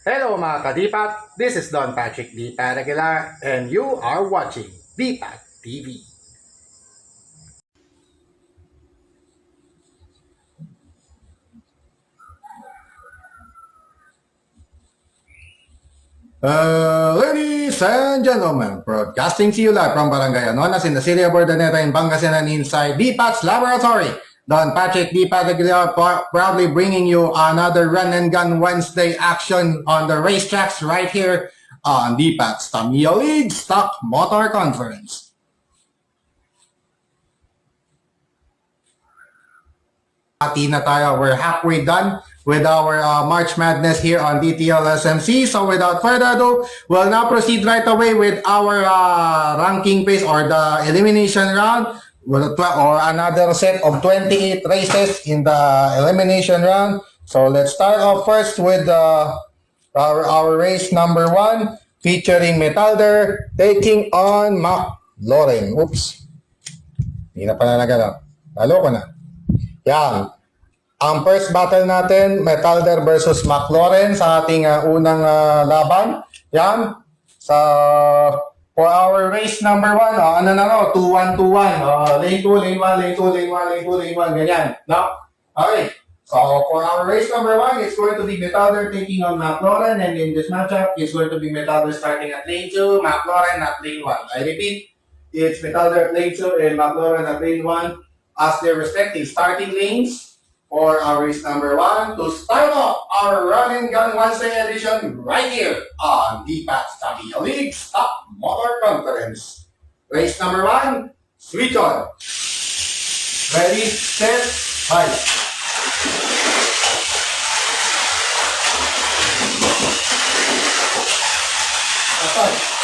Hello mga kadipat, this is Don Patrick D. Paragular and you are watching Dipat TV. Ladies and gentlemen, broadcasting to you live from Barangay Anonas in the city of Urdaneta in Pangasinan inside DPAT's laboratory. Don Patrick D. Paragular proudly bringing you another Run and Gun Wednesday action on the racetracks right here on DPAT's Tamiya League Stock Motor Conference. Na tayo. We're halfway done with our March Madness here on DTL SMC. So without further ado, we'll now proceed right away with our ranking phase or the elimination round or another set of 28 races in the elimination round. So let's start off first with our race number 1 featuring Metalder taking on McLaren. Oops. Hindi na pala nagano. Lalo ko na. Yan. Ang first battle natin, Metalder versus McLaren sa ating unang laban. Yan. For our race number 1, ano na no? 2-1, 2-1. Lane 2, lane 1, lane 2, lane 1, lane 2, lane 1. Ganyan. No? Okay. So for our race number 1, it's going to be Metalder taking on McLaren. And in this matchup, it's going to be Metalder starting at lane 2, McLaren at lane 1. I repeat, it's Metalder at lane 2 and McLaren at lane 1 as their respective starting lanes for our race number 1 to start off our Run and Gun Wednesday edition right here on DPAT's Tamiya League Stock Motor Conference. Race number 1, switch on. Ready, set, fight. Start.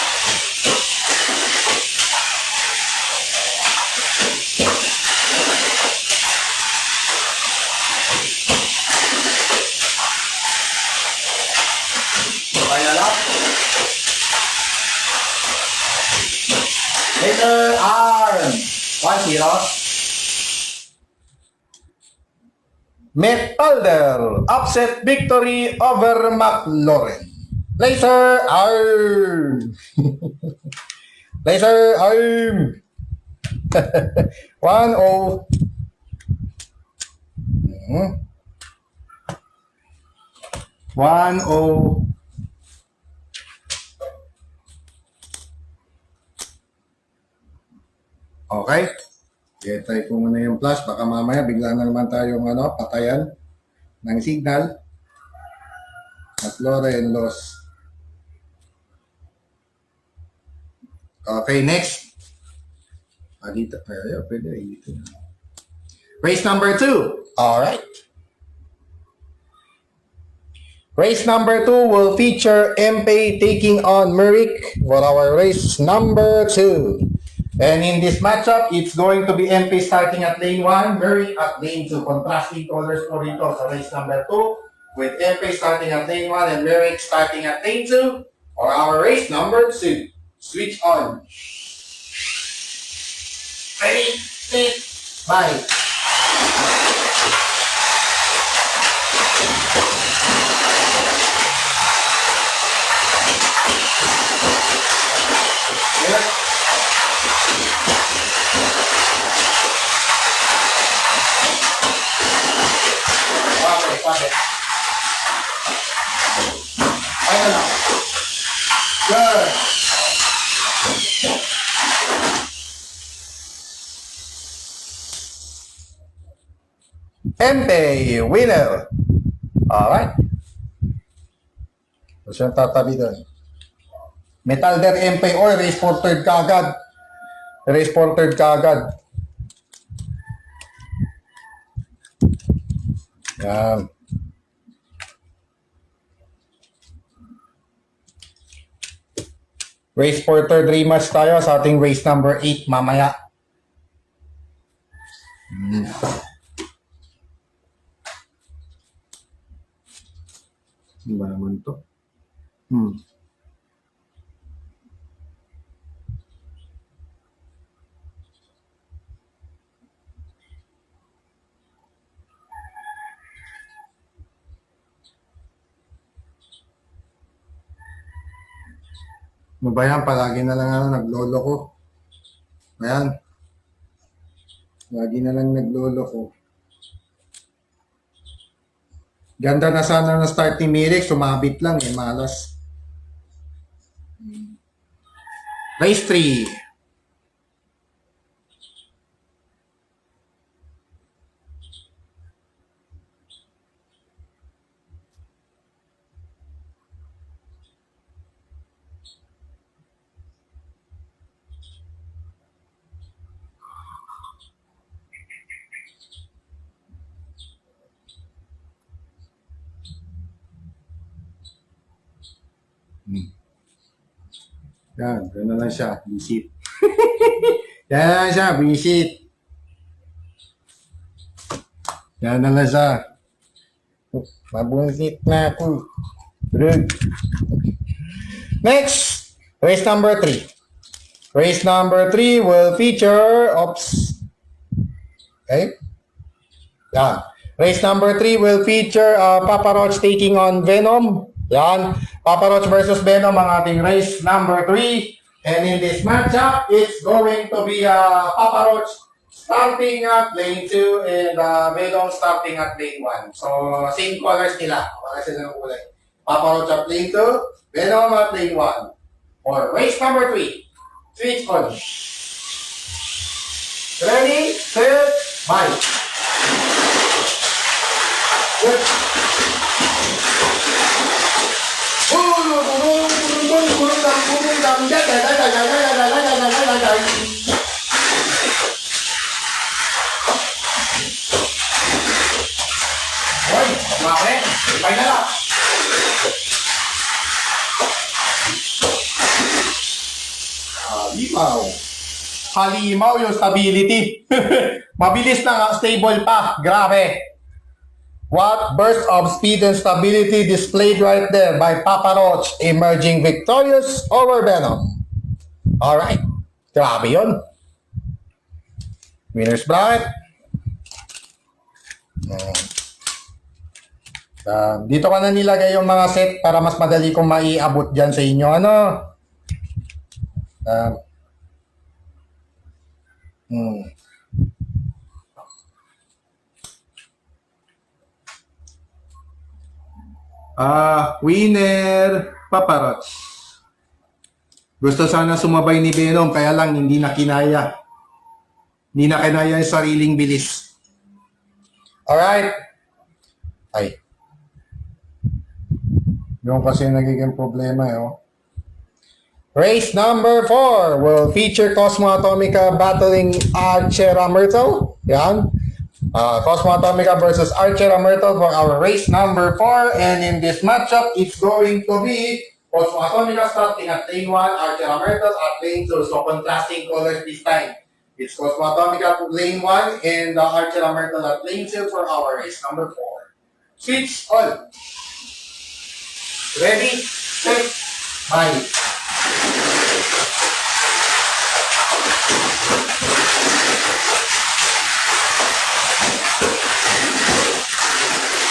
Later arm. 1-0. Metalder upset victory over McLaren. Laser arm. Laser arm. 1-0. 1-0. Okay? I-try ko muna yung flash. Baka mamaya bigla na naman tayong patayan ng signal. McLaren loss. Okay, next. Dito. Pwede. Dito. Race number 2. Alright. Race number 2 will feature MP taking on Merrick for our race number 2. And in this matchup, it's going to be MP starting at lane 1, Murray at lane 2. Contrasting colors po rito sa race number 2 with MP starting at lane 1 and Merrick starting at lane 2 for our race number 2. Switch on. Ready, set, fight. Good. MP, winner. Alright. Gusto yung tatabi doon. Metalder MP or race for third kagad. Race for third kagad. Yan. Race for third rematch tayo sa ating race number 8 mamaya. Ano ba naman to? Ano ba yan? Palagi na lang naglolo ko. Ayan. Lagi na lang naglolo ko. Ganda na sana na start ni Mirik. Sumabit lang eh. Malas. Race 3. Yan, gano'n lang siya. Visit. Yan lang siya, visit. Yan na lang siya. Mabunsit na ako. Good. Next, race number 3. Race number 3 will feature, okay. Yan. Race number 3 will feature Papa Roach taking on Venom. Yan. Papa Roach versus Venom ang ating race number 3. And in this matchup, it's going to be Papa Roach starting at lane 2 and Venom starting at lane 1. So, same colors nila. Wala sila ng kulay. Papa Roach at lane 2, Venom at lane 1. For race number 3, switch on. Ready, set, bye. Good. Hoy, bakit? Ipay na lang. Halimaw. Halimaw yung stability. Mabilis na nga, stable pa. Grabe. What burst of speed and stability displayed right there by Papa Roach, emerging victorious over Venom. Alright. Grabe yun. Winner's bracket. Dito ko na nilagay yung mga set para mas madali kong maiabot dyan sa inyo. Ano? Winner Papa Roach. Gusto sana sumabay ni Venom, kaya lang hindi na kinaya. Hindi na kinaya yung sariling bilis. Alright. Ay. Yung kasi nagiging problema eh. Oh. Race number 4 will feature Cosmo Atomica battling Archera Myrtle. Yan. Cosmo Atomica versus Archera Myrtle for our race number 4. And in this matchup, it's going to be Cosmo Atomica starting at lane 1, Archera Myrtle at lane 2. So contrasting colors this time. It's Cosmo Atomica at lane 1 and Archera Myrtle at lane 2 for our race number 4. Switch on. Ready, set, bye.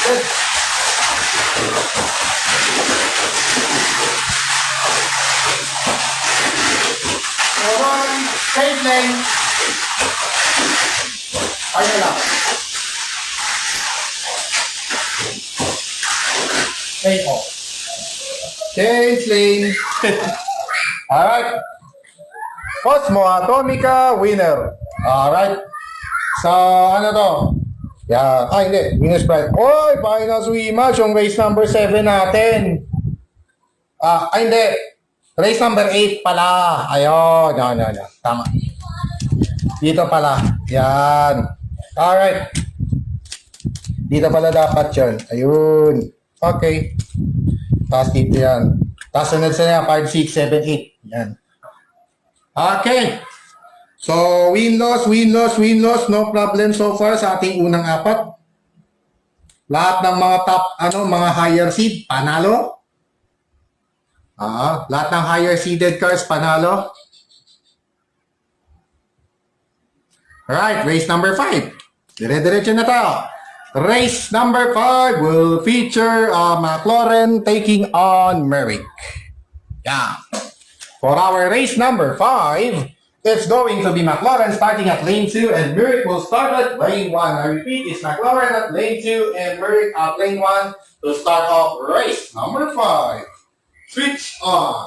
Good. Alright, straight lane. Ayun lang. Straight off. Change lane. Alright. Cosmo Atomica, winner. Alright. So, ano to? Yeah. Hindi. Winner's prize. Oy, final swimmers yung race number 7 natin. Hindi. Race number 8 pala. Ayun. No. Tama. Dito pala. Yan. Alright. Dito pala dapat yun. Ayun. Okay. Tapos dito yan. Tapos sunod sa niya, 5, 6, 7, 8. Yan. Okay. So, win-loss. No problem so far sa ating unang 4. Lahat ng mga top, mga higher seed, panalo. Lahat ng higher seeded cars, panalo. Alright, race number 5. Dire-diretso na tayo. Race number 5 will feature McLaren taking on Merrick. Yeah. For our race number 5, it's going to be McLaren starting at lane 2 and Merrick will start at lane 1. I repeat, it's McLaren at lane 2 and Merrick at lane 1 to start off race number 5. Switch on.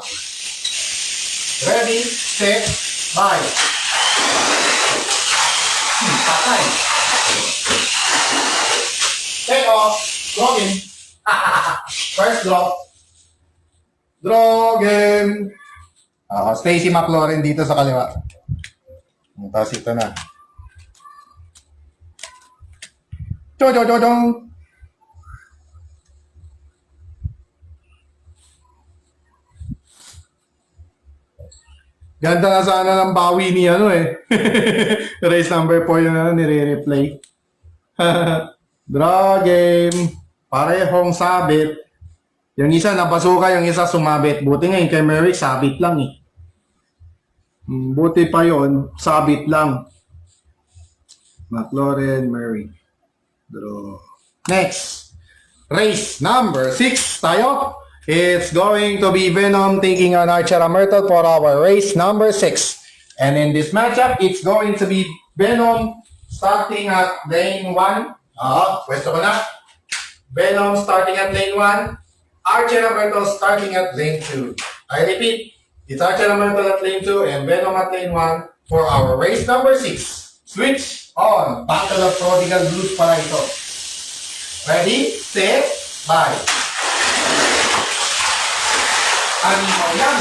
Ready, set, bye. Patay. Take off. Draw in. First draw. Draw game. Stacy McLaren dito sa kaliwa. Tapos ito na. Chong. Ganda na sana ng bawi ni ano eh. Race number 4 yun na nire-replay. Draw game. Parehong sabit. Yung isa nabasuka, yung isa sumabit. Buti nga yung kay Merrick, sabit lang eh. Buti pa yon, sabit lang. McLaren, Merrick. Draw. Next. Race number 6 tayo. It's going to be Venom taking on Archera Myrtle for our race number 6. And in this matchup, it's going to be Venom starting at lane 1. Pwesto ko na. Venom starting at lane 1. Archera Myrtle starting at lane 2. I repeat, it's Archera Myrtle at lane 2 and Venom at lane 1 for our race number 6. Switch on. Battle of Prodigal Blues para ito. Ready, set, bye. Animal yan.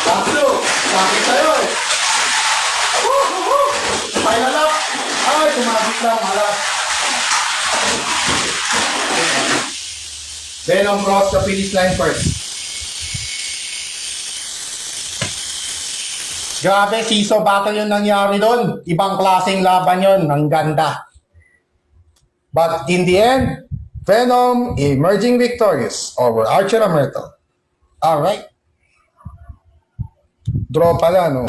Tatlo. Bakit sa'yo eh? Final up. Ay, tumabit lang. Malas. Venom cross the finish line first. Grabe, siso battle yung nangyari doon. Ibang klaseng laban yun. Ang ganda. But in the end, Venom emerging victorious over Archera Myrtle. Alright. Draw pala, no?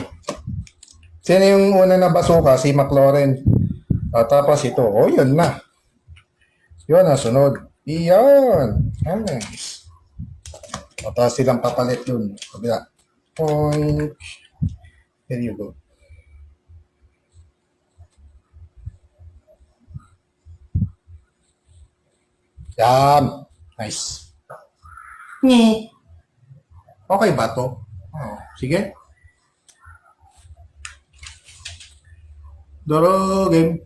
Sino yung una na basuka? Si McLaren. At tapos ito. Oh, yun na. Yun na, sunod. Iyan. Nice. At tapos silang papalit dun. Kabila. Point. Here you go. Yan. Nice. Okay ba to? Sige. Doro game.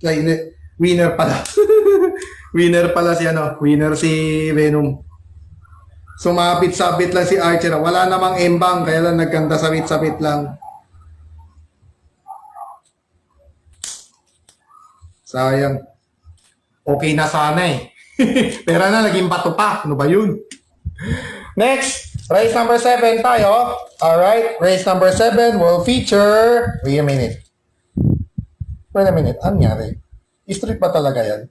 Ay, winner pala. Winner pala si ano. Winner si Venom. Sumabit-sabit lang si Archer. Wala namang embang, kaya lang nagkanta sabit-sabit lang. Sayang. Okay na sana eh. Pero na, naging bato pa. Ano ba yun? Next, race number 7 tayo. Alright, race number 7 will feature... Wait a minute. Ano nangyari? Street ba talaga yan?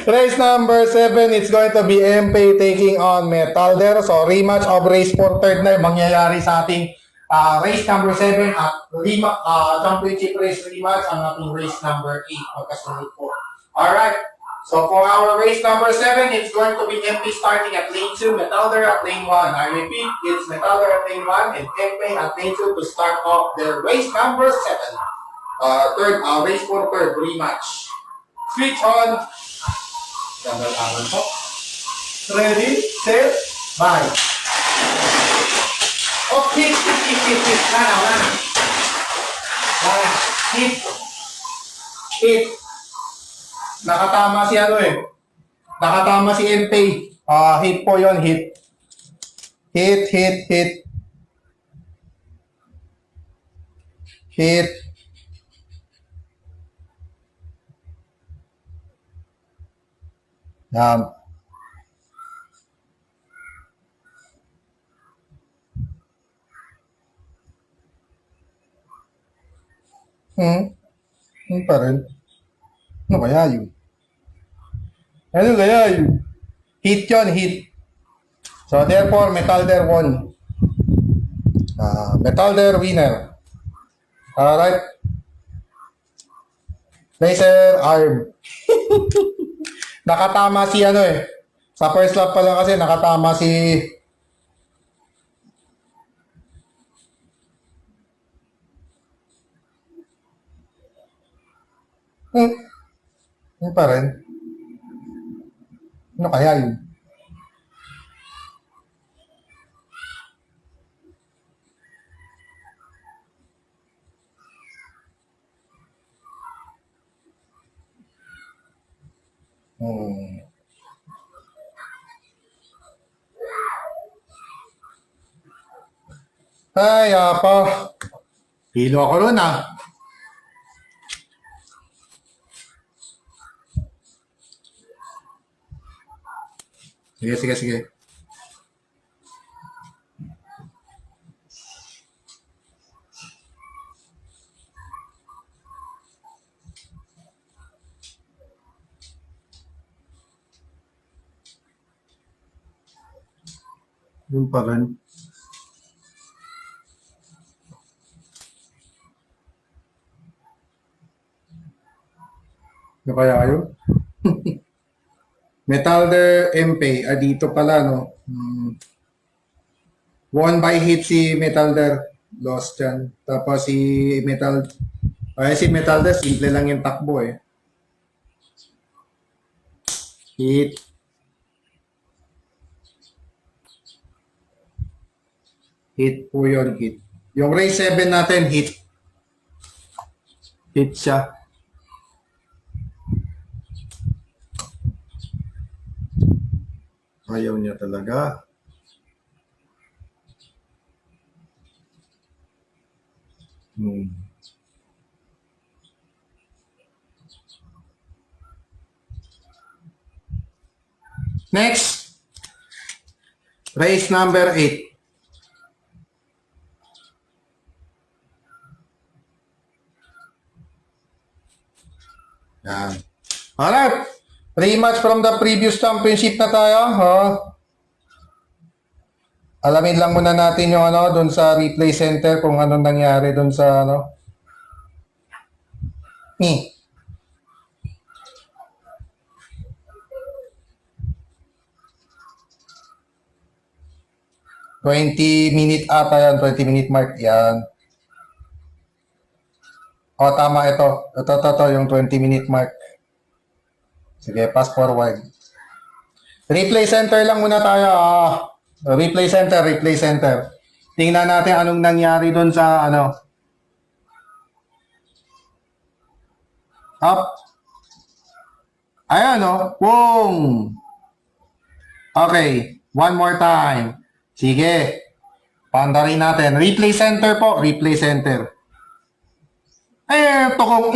Race number 7, it's going to be MP taking on Metalder. So, rematch of race 4 third na mangyayari sa ating race number 7 at championship race rematch ang ating race number 8 magkasunod po. Alright, so for our race number 7, it's going to be MP starting at lane 2, Metalder at lane 1. I repeat, it's Metalder at lane 1 and MP at lane 2 to start off their race number 7. Race 4 third rematch. Switch on. Gandal-angan po. Ready, set, bye. Oh, hit. Wala na. Hit. Nakatama si ano eh. Nakatama si MP. Hit po yon, hit. Hit. Yun pa rin. Ano kaya yun? Hit yun, hit. So therefore, Metalder won. Metalder winner. Alright. Laser arm. Nakatama si ano eh. Sa first lap pa lang kasi nakatama si... Yun pa rin. Ano kaya yun? Ay, apa. Hilo ako ron ah. Sige, sige, sige. Yun pa rin. Ano kaya yun? Metalder MP. Dito pala, no? Won by hit si Metalder. Lost yan. Tapos si Metalder, simple lang yung takbo eh. Hit. Hit po yun, hit. Yung race 7 natin, hit. Hit siya. Ayaw niya talaga. Next. Race number 8. Yan. Alright. Rematch from the previous championship na tayo. Alamin lang muna natin yung ano doon sa replay center kung anong nangyari doon sa ano. 20-minute ata yan, 20-minute mark yan. O, tama ito. Ito, yung 20-minute mark. Sige, pass forward. Replay center lang muna tayo. Replay center. Tingnan natin anong nangyari doon sa ano. Up. Ayan, no? Boom! Okay, one more time. Sige. Pandarin natin. Replay center po. Replay center. Ito kung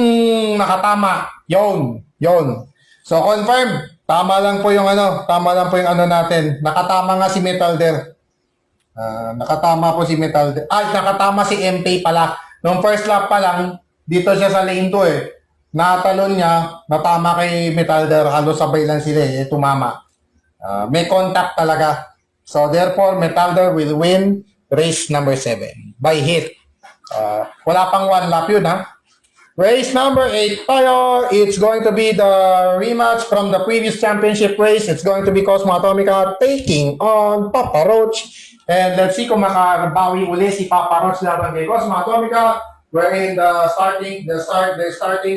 nakatama. Yon. So, confirm. Tama lang po yung ano natin. Nakatama nga si Metalder. Nakatama po si Metalder. Nakatama si MP pala. Nung first lap pa lang, dito siya sa lane 2 eh. Natalon niya, natama kay Metalder. Halos sabay lang sila eh. Tumama. May contact talaga. So, therefore, Metalder will win race number 7 by hit. Wala pang one lap yun, ha? Race number 8 tayo. It's going to be the rematch from the previous championship race. It's going to be Cosmo Atomica taking on Papa Roach. And let's see kung makabawi uli si Papa Roach laban kay Cosmo Atomica. Wherein the starting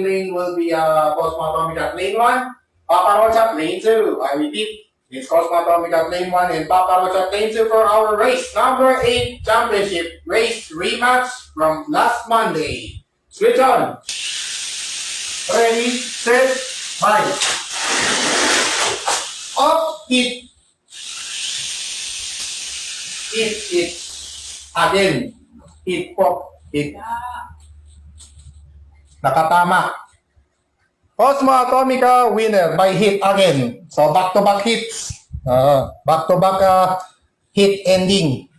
lane will be Cosmo Atomica at lane 1. Papa Roach at lane 2. I repeat. It's Cosmo Atomica at lane 1 and Papa Roach at lane 2 for our race number 8 championship race rematch from last Monday. Switch on. Ready, set, bye. Up, hit. Hit. Again. Hit po. Hit. Nakatama. Cosmo Atomica winner by hit again. So back-to-back hits. Back-to-back hit ending.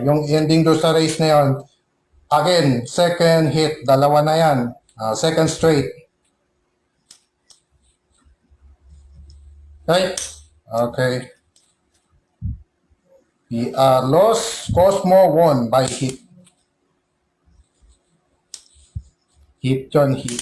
Yung ending do sa race na yun. Again, second hit. Dalawa na yan. Second straight. Okay. Lost. Cosmo won by hit. Hit yun, hit.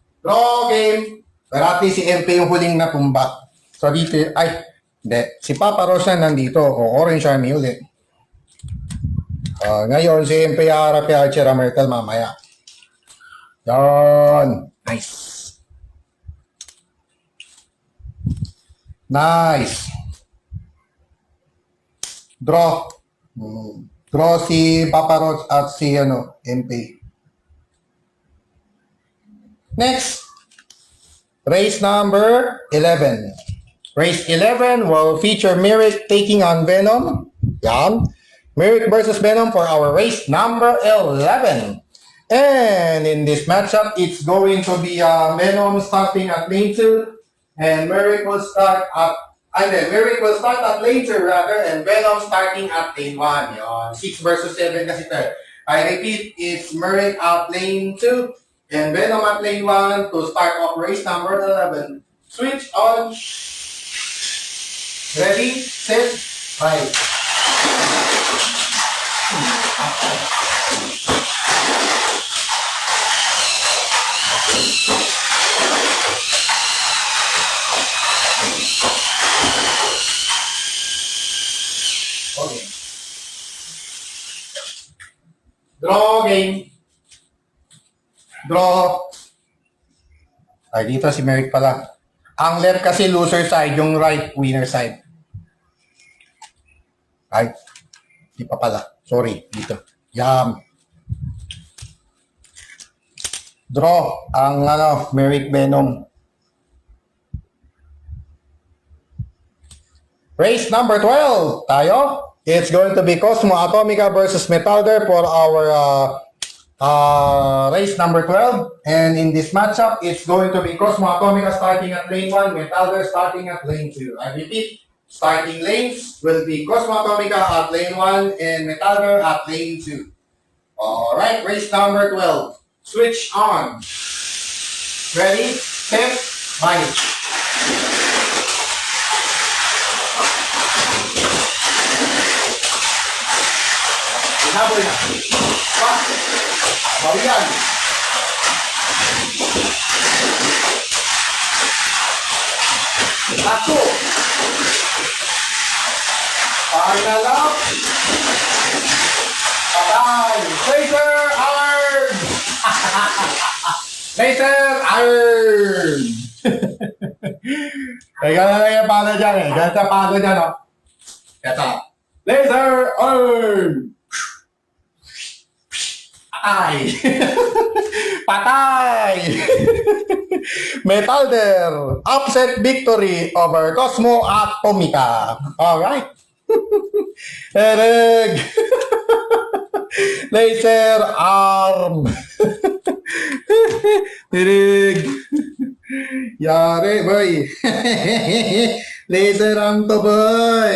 Draw game. Pero at least si MP yung huling natumba. So dito, ay, hindi. Si Papa Rosa nandito. O Orange Army ulit. Ngayon, si MP harap kay Archer Merkel mamaya. Yan. Nice. Nice. Draw. Draw si Papa Roach at si MP. Next. Race number 11. Race 11 will feature Merrick taking on Venom. Yan. Merrick versus Venom for our race number 11. And in this matchup, it's going to be Venom starting at lane 2. And Merrick will start at lane 2 rather, and Venom starting at lane 1. Yon, 6 versus 7 kasi ito. I repeat, it's Merrick at lane 2 and Venom at lane 1 to start off race number 11. Switch on. Ready, set, fight. Okay. Draw game. Draw. Ay, dito si Merrick pala. Ang left kasi loser side, yung right winner side. Ay, di pa pala. Sorry, dito. Yam. Draw ang Merrick Venom. Race number 12, tayo. It's going to be Cosmo Atomica versus Metalder for our race number 12. And in this matchup, it's going to be Cosmo Atomica starting at lane 1, Metalder starting at lane 2. I repeat, starting lanes will be Cosmo Atomica at lane 1 and Metalder at lane 2. Alright, race number 12. Switch on. Ready, set, fight. Habol na. Bawian. Ako. Final up. Patay. Laser iron. Laser iron. Teka na lang yung palo dyan eh. Ganito palo dyan o. Ito. Laser iron. Patay! Patay! Metalder, upset victory over Cosmo Atomica. Alright. Ereg. Laser arm. Ereg. Yari, boy. Laser arm to, boy.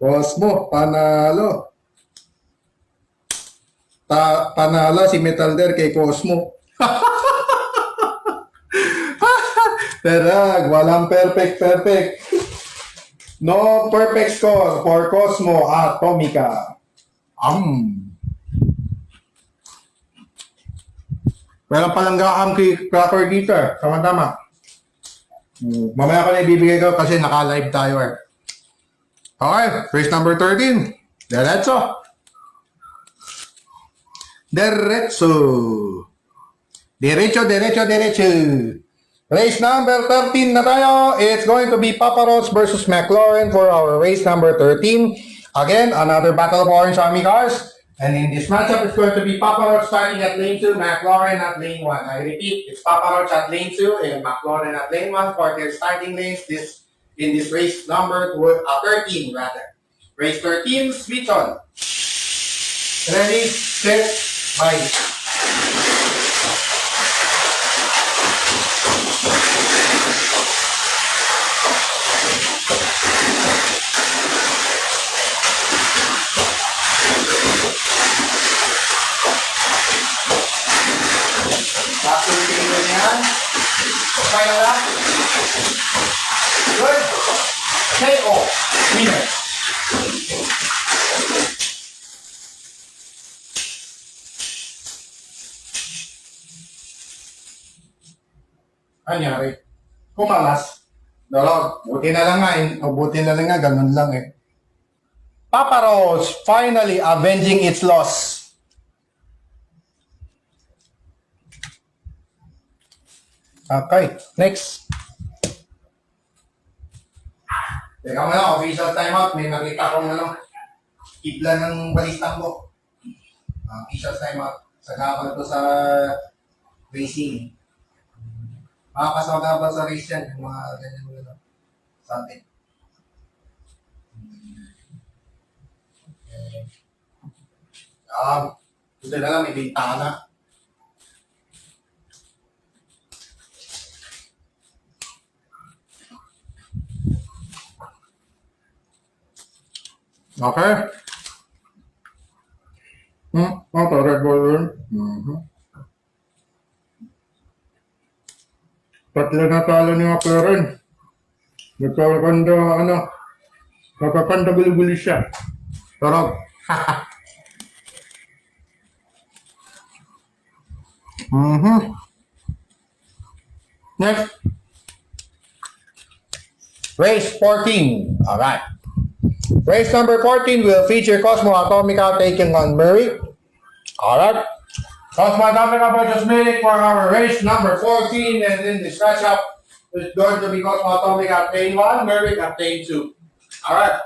Cosmo, panalo. Panalo si Metalder kay Cosmo. Terag, walang perfect. No perfect score for Cosmo Atomica. Walang palanggaam kay Cracker dito. Tama-tama. Mamaya ko na ibibigay ko kasi naka-live tayo eh. Okay, race number 13. Diretso. Race number 13 na tayo. It's going to be Papa Roach versus McLaurin for our race number 13. Again, another battle of Orange Army cars. And in this matchup, it's going to be Papa Roach starting at lane 2, McLaurin at lane 1. I repeat, it's Papa Roach at lane 2 and McLaurin at lane 1 for their starting lanes in this race number 13 rather. Race 13, switch on. Ready, set, fight. Back to the table yan. Final lap. Good. KO. Winner. Kanyari. Kumalas. Dalaw. Buti na lang nga. Buti na lang nga. Ganun lang eh. Papa Roach finally avenging its loss. Okay, next. Teka mo lang, official timeout. May nakita kong ibla ng balistang mo. Official timeout. Sagabal to sa racing. Makakasagabal sa race yan. Yung mga ganyan mo lang. Something. Ito na lang, may bintana. Okay. Okay, Red Bull yun. Tatlo na talo ni McLaren. Nagkakanda guli-guli siya. Sarap. Next. Race 14. Alright. Race number 14 will feature Cosmo Atomica taking on Murray. Alright. Cosmo Atomica versus Murray for our race number 14. And in this matchup, it's going to be Cosmo Atomica at lane 1, Murray at lane 2. Alright.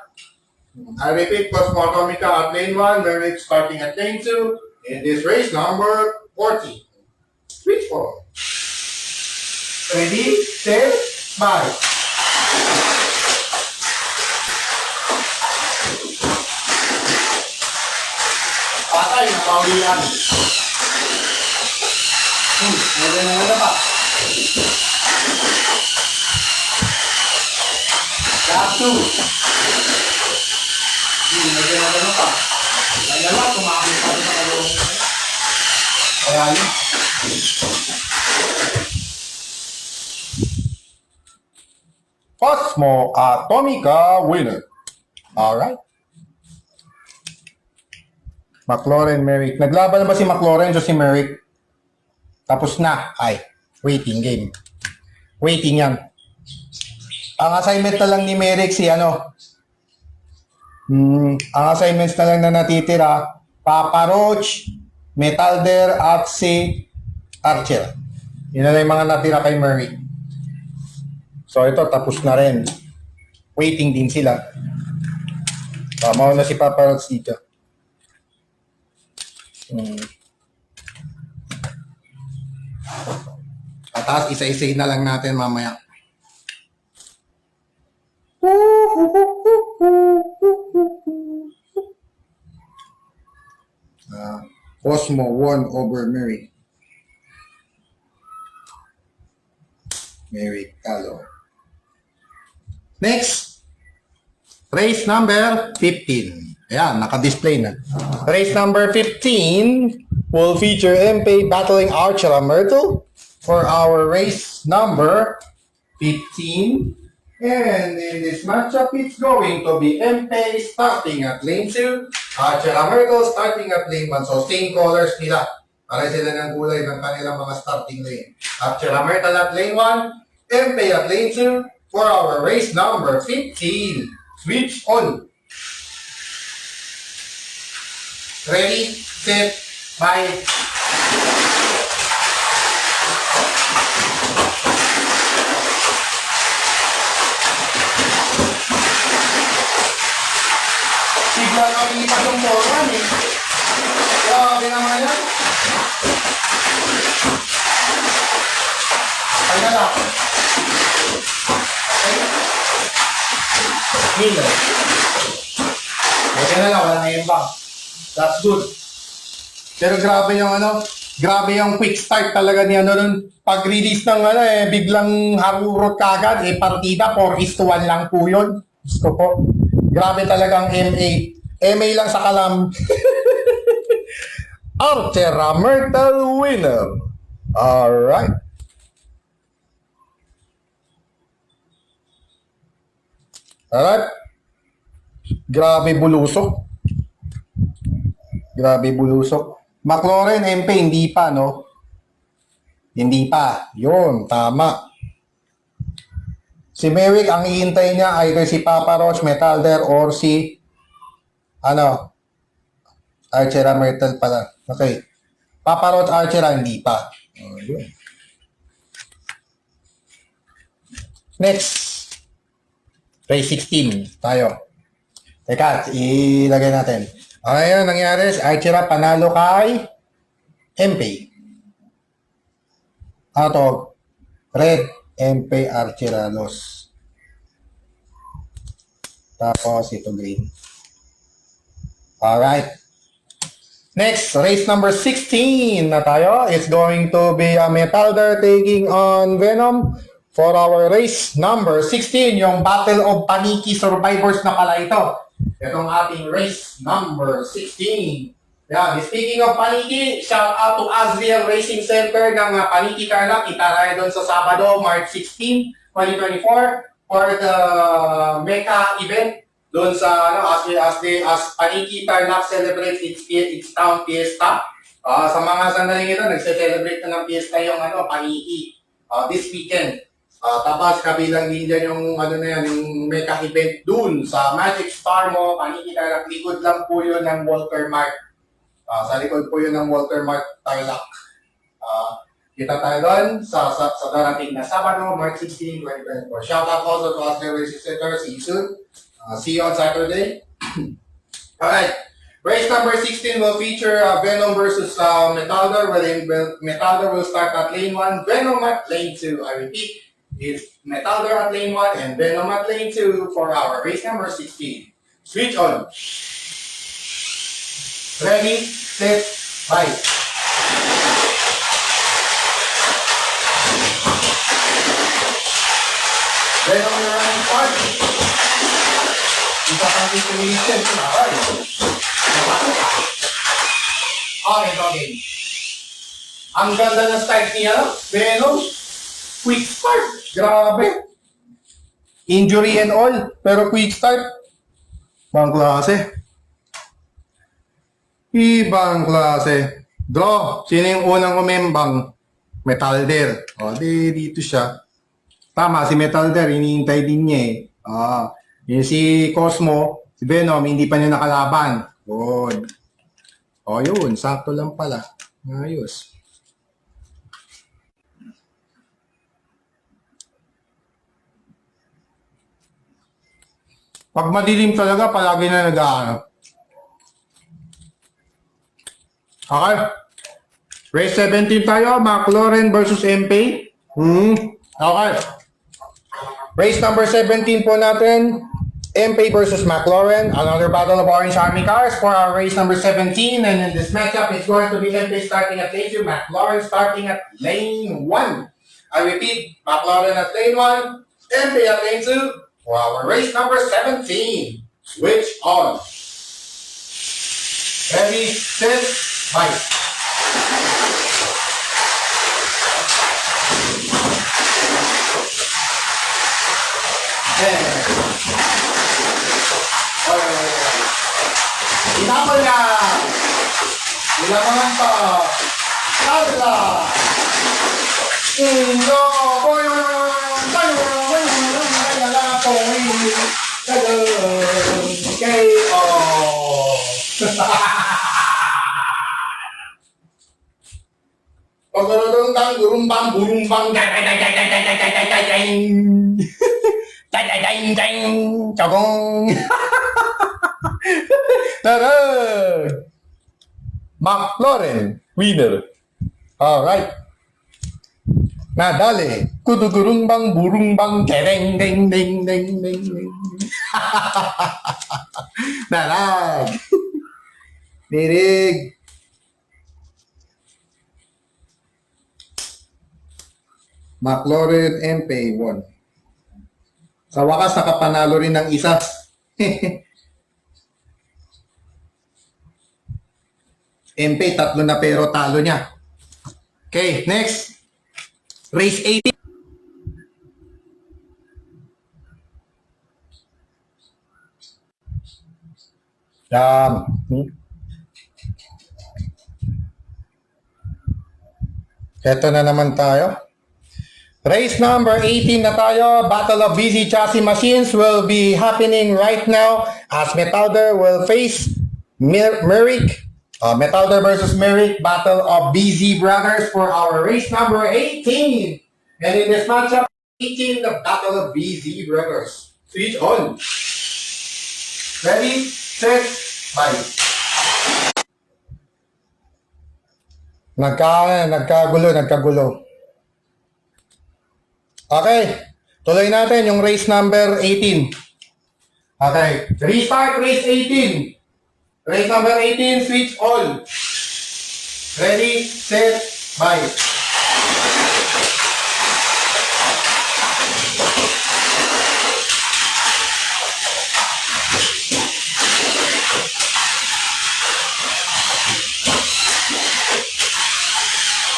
I repeat, Cosmo Atomica at lane 1, Murray starting at lane 2 in this race number 14. Switch for. Ready, set, bye. Patay, napawilan. Medyo pa. Last two. Medyo pa. Kaya lang, tumakit pa rin sa kalong. Kaya yun. Cosmo Atomica winner. Alright. McLaren, Merrick. Naglaban na ba si McLaren o si Merrick? Tapos na. Ay, waiting game. Waiting yan. Ang assignment na lang ni Merrick si ang assignments na lang na natitira, Papa Roach, Metalder, at si Archer. Yun na lang yung mga natira kay Merrick. So ito, tapos na rin. Waiting din sila. Tama na si Papa Roach dito. Tatas, isa-isa na lang natin mamaya. Cosmo won over Mary. Mary talo. Next, race number 15. Ayan, naka-display na. Race number 15 will feature MP battling Archela Myrtle for our race number 15. And in this matchup, it's going to be MP starting at lane 2, Archela Myrtle starting at lane 1. So, same colors nila. Para sila ng kulay ng kanilang mga starting lane. Archela Myrtle at lane 1, MP at lane 2 for our race number 15. Switch on. Ready, set, bye. Bigla nakikita yung forman eh. Grabe naman yan. Ay na lang. Miller. Buti na lang, wala na yung bang. That's good. Pero grabe yung grabe yung quick start talaga ni nun. Pag-release ng biglang harurot kagad, partida 4:1 lang po yun. Gusto po. Grabe talagang MA. MA lang sa kalam. Archela Myrtle winner. Alright. Alright. Grabe bulusok. Grabe bulusok. McLaren MP, hindi pa, no? Hindi pa. Yun, tama. Si Merrick, ang iintay niya either si Papa Roach, Metalder, or si Archera Myrtle pala. Okay. Papa Roach, Archera, hindi pa. Oh, yun. Next. Race 16 tayo. Teka, ilagay natin. Ayun, nangyari. Archera panalo kay MP. Ato, Red, MP, Archera, Los. Tapos, ito green. Alright. Next, race number 16 na tayo. It's going to be Metalder taking on Venom for our race number 16, yung Battle of Paniki Survivors na pala ito. Itong ating race number 16. Yan, speaking of Paniki, shout out to Azriel Racing Center ng Paniki Tarlac. Kita tayo doon sa Sabado, March 16, 2024 for the Mecha event. Doon sa as Paniki Tarlac celebrates its town fiesta. Sa mga sandaling ito, nagse-celebrate na ng fiesta yung Paniki this weekend. Tapos kabilang din dyan yung yung Mecha event dun sa Magic Star mo, Paniki Tarlac. Likod lang po yun ng Walter Mart. Sa likod po yun ng Walter Mart Tarlac. Kita tayo doon sa darating na Sabado, March 16, 2024. Shout out also to Oscar Racing Center. See you soon. See you on Saturday. Alright. Race number 16 will feature Venom versus Metalder. Metalder will start at lane 1, Venom at lane 2. I repeat, it's Metalder at lane 1 and Venom at lane 2 for our race number 16. Switch on. Ready, set, fight. Venom on the running part. Isa pang situation. Okay. Ang ganda ng start niya, Venom. Quick start. Grabe. Injury and all, pero quick start. Ibang klase. Ibang klase. Draw. Sino yung unang umembang? Metalder. Dito siya. Tama, si Metalder, iniintay din niya eh. Yung si Cosmo, si Venom, hindi pa niya nakalaban. Good. Yun, sakto lang pala. Ayos. Pag madilim talaga, palagi na nag-aano. Okay. Race 17 tayo, McLaren versus MP. Okay. Race number 17 po natin, MP versus McLaren. Another battle of Orange Army cars for our race number 17. And in this matchup, it's going to be MP starting at lane 2, McLaren starting at lane 1. I repeat, McLaren at lane 1, MP at lane 2 for our race number 17. Switch on. Ready, set, fight. Inabal na! Ilamangan pa! Kabla! No! KO! Pagkarotong gurumbang burumbang Chagong! Tara! McLaren, winner. Alright. Nadali. Kudugurumbang burumbang kereng ding ding ding ding ding. Dalag. Dirig. McLaren MP1. Sa wakas, nakapanalo rin ng isa. MP, 3 na pero talo niya. Okay, next. Race 18. Ito na naman tayo. Race number 18 na tayo. Battle of Busy Chassis Machines will be happening right now as Metalder will face Merrick. Metalder versus Merrick. Battle of Busy Brothers for our race number 18. And in this matchup, 18, the Battle of Busy Brothers. Switch on. Ready, set, bye. Nagkagulo. Okay, tuloy natin yung race number 18. Okay, restart race 18. Race number 18, switch on. Ready, set, bye.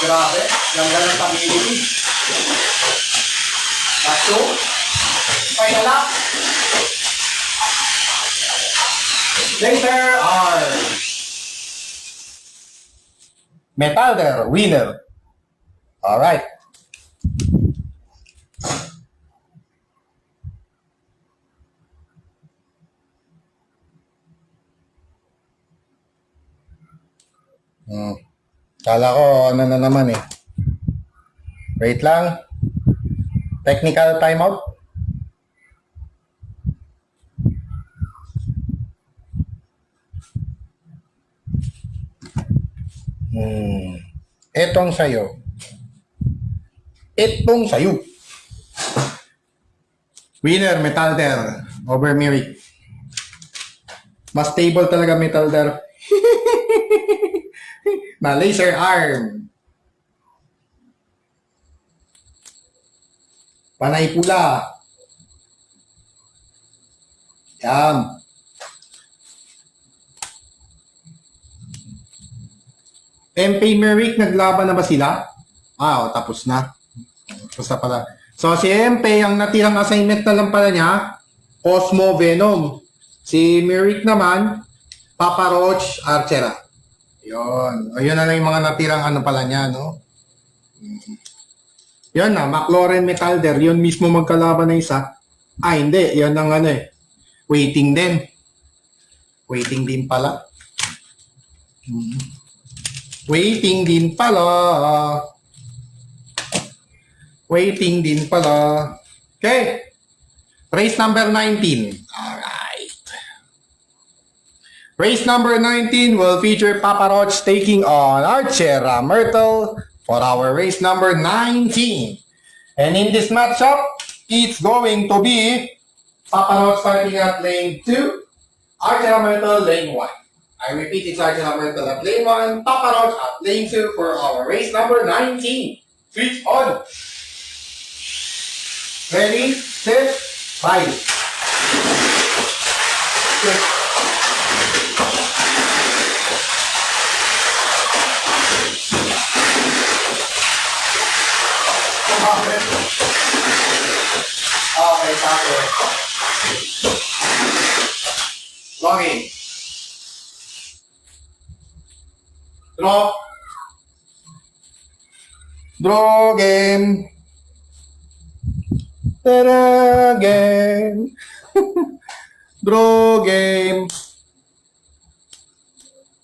Grabe, ganda ng pag-ibig. Last two. Final lap. Later are Metalder winner. Alright. Kala ko ano na naman eh. Wait lang. Technical timeout. Etong sayo. Winner, Metalder over Merrick. Mas stable talaga Metalder. Na laser arm. Panay pula. Yan. MP Merrick, naglaban na ba sila? Tapos na. Tapos na pala. So, si MP, ang natirang assignment na lang pala niya, Cosmo Venom. Si Merrick naman, Papa Roach Archera. Yun. O, yun na lang yung mga natirang ano pala niya, no? Yan na, McLaren Metalder. Yun mismo magkalaban na isa. Hindi. Yan ang ano eh. Waiting din. Waiting din pala. Waiting din pala. Waiting din pala. Okay. Race number 19. Alright. Race number 19 will feature Papa Roach taking on Archera Myrtle for our race number 19. And in this matchup, it's going to be Papa Roach starting at lane 2, Archera Myrtle lane 1. I repeat, it's Archera Myrtle at lane 1, Papa Roach at lane 2 for our race number 19. Switch on. Ready, set, bye. Okay, tapos. Login. Draw. Draw game. Tara game. Draw game.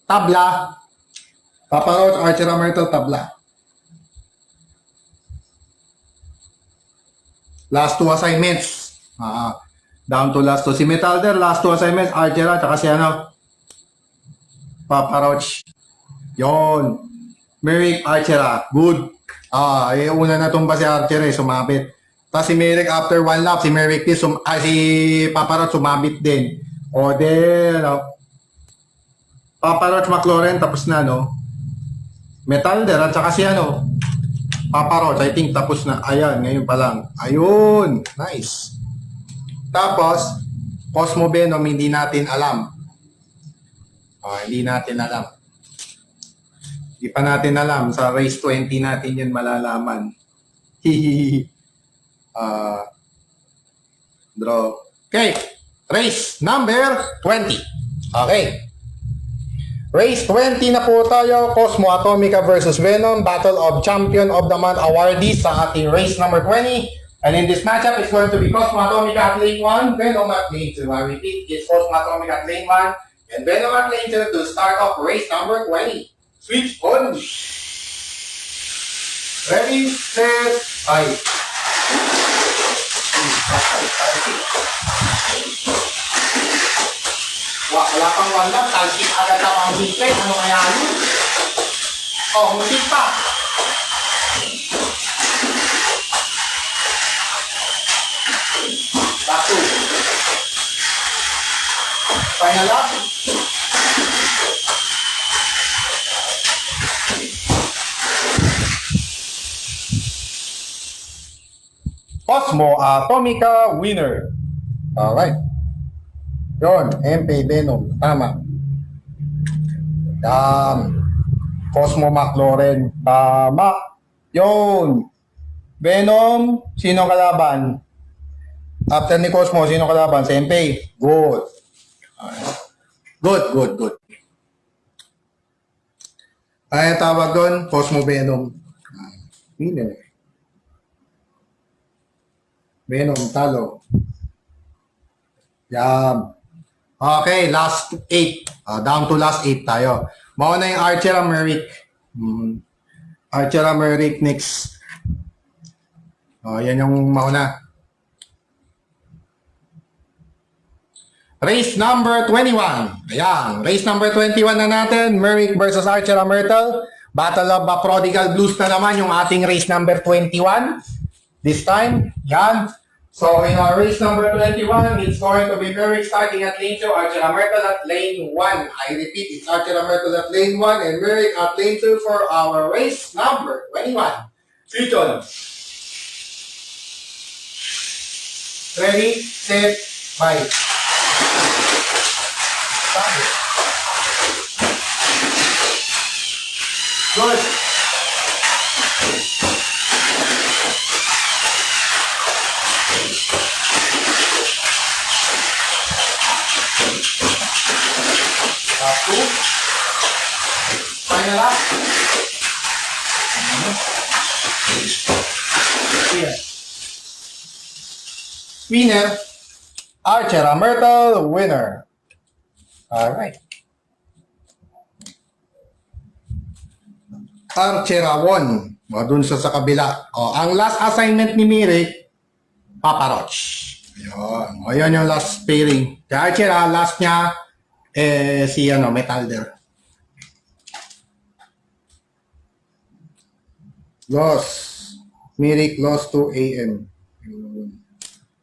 Tabla. Papa Roach, Archera Myrtle, tabla. Last two assignments. Down to last two. Si Metalder, last two assignments. Archera, tsaka si Papa Roach. Yon. Merrick, Archera. Good. Una na tumba si Archera, sumabit. Tapos si Merrick, after one lap, si Merrick din, si Papa Roach sumabit din. O then, Papa Roach, McLaren, tapos na, no? Metalder, at saka si Papa Roach, I think tapos na. Ayan, ngayon pa lang. Ayun, nice. Tapos, Cosmo Venom, hindi natin alam. Hindi natin alam. Hindi pa natin alam. Sa race 20 natin yun malalaman. Hihihi. Draw. Okay. Race number 20. Okay. Race 20 na po tayo, Cosmo Atomica versus Venom, Battle of Champion of the Month awardees sa ating race number 20. And in this matchup, it's going to be Cosmo Atomica at lane 1, Venom at lane 2. I repeat, it's Cosmo Atomica at lane 1 and Venom at lane 2 to start off race number 20. Switch on! Ready, set, fight! Wala pang wala, talsik agad na pang hintay. Ano kaya yun? Oh, musik pa. Back two. Final up. Cosmo Atomica winner. Alright. Yun, MP Venom. Tama. Cosmo McLaurin. Tama. Yun. Venom, sino kalaban? After ni Cosmo, sino kalaban? Si MP. Good. Good. Ay, tawag doon, Cosmo Venom. Winner. Venom, talo. Yan. Okay, last 8. Down to last 8 tayo. Mauna yung Archer Americ. Archer Americ next. Yan yung mauna. Race number 21. Ayan. Race number 21 na natin. Merrick versus Archer Myrtle. Battle of Prodigal Blues na naman yung ating race number 21. This time. Yan. So in our race number 21, it's going to be Merrick starting at lane 2, Archer Myrtle at lane 1. I repeat, it's Archer Myrtle at lane 1 and Merrick at lane 2 for our race number 21. Switch on. Ready, set, fight. Good. Two. Final up. Here. Winner. Archer Myrtle winner. Alright. Archer won. Dun sa kabila. Ang last assignment ni Miri, Papa Roach. Yun. Yun yung last pairing. Si Archer, last niya, si Metalder. Lost. Mirik lost to AM.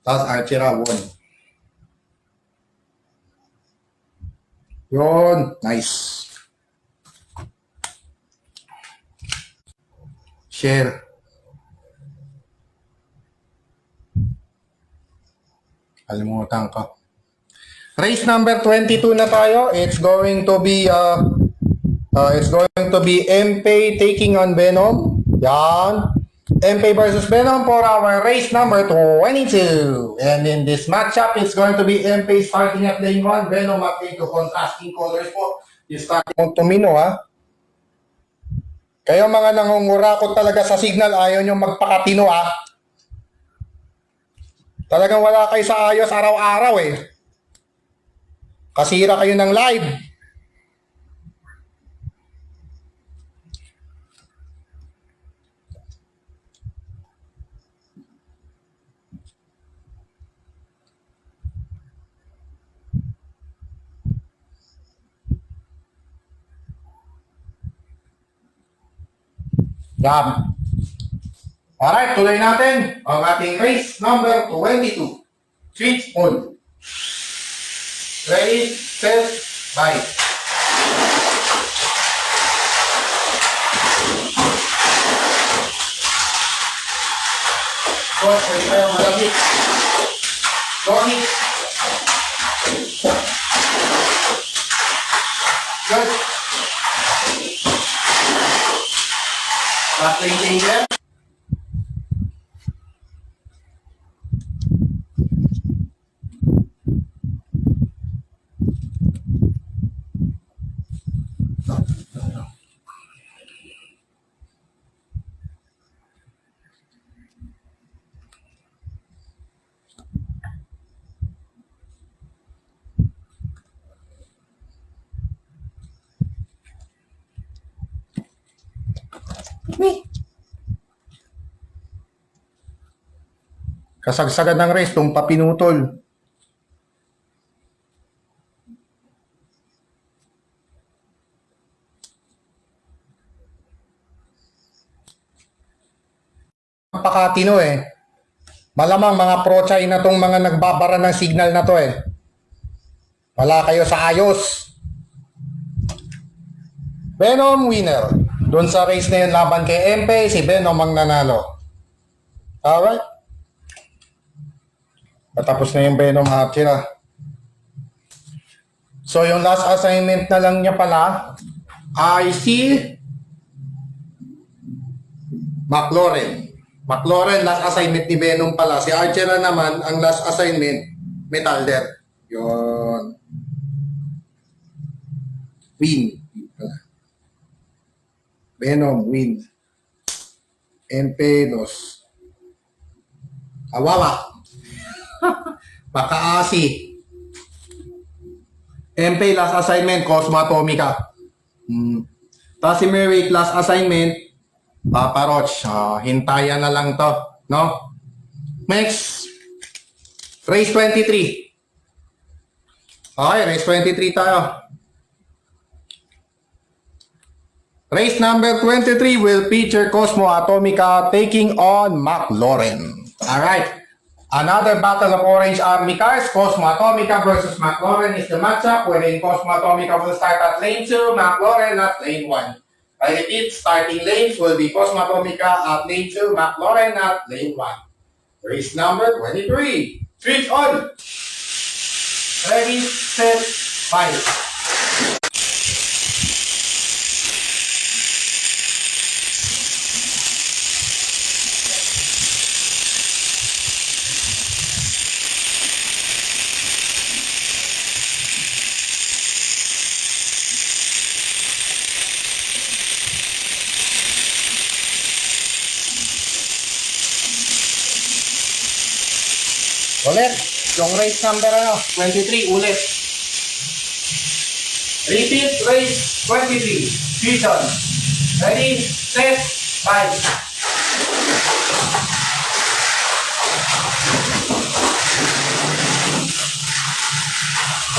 Tapos Archera won. Yun. Nice. Share. Kalimutan ko. Race number 22 na tayo. It's going to be MP taking on Venom. Yan. MP versus Venom for our race number 22. And in this matchup, it's going to be MP starting at lane 1, Venom at lane 2. Contrasting colors po. You starting on Tumino, ha? Kayo mga nangungurakot talaga sa signal, ayaw nyo magpakatino, ha? Talagang wala kayo sa ayos araw-araw, eh. Kasira kayo ng live. Yan. Alright, tuloy natin ang ating race number 22. Switch on. Ready, set, bye. Good, pwede kayo malapit. Go hit. Good. Last lane change left. Kasagsagan ng race, itong papinutol. Napakatino eh. Malamang mga pro-China tong mga nagbabara ng signal na to eh. Wala kayo sa ayos. Venom winner. Doon sa race na yun laban kay MP, si Venom ang nanalo. Alright. Patapos na yung Venom Archer. So yung last assignment na lang niya pala ay si McLaurin. McLaurin, last assignment ni Venom pala. Si Archer naman, ang last assignment, Metalder. Yun. Win. Venom, win. MP, los. Kawawa. Makaasi. MP, last assignment, Cosmo Atomica. Tapos si Merrick, last assignment, Papa Roach. Hintayan na lang to. No? Next. Race 23. Okay, race 23 tayo. Race number 23 will feature Cosmo Atomica taking on McLaurin. Alright. Another battle of Orange Army cars. Cosmo Atomica versus McLaurin is the matchup wherein Cosmo Atomica will start at lane 2, McLaurin at lane 1. I repeat, starting lanes will be Cosmo Atomica at lane 2, McLaurin at lane 1. Race number 23. Switch on! Ready, set, fight! Ulit, yung race number 23, ulit. Repeat race 23. Switch on. Ready, set, fight.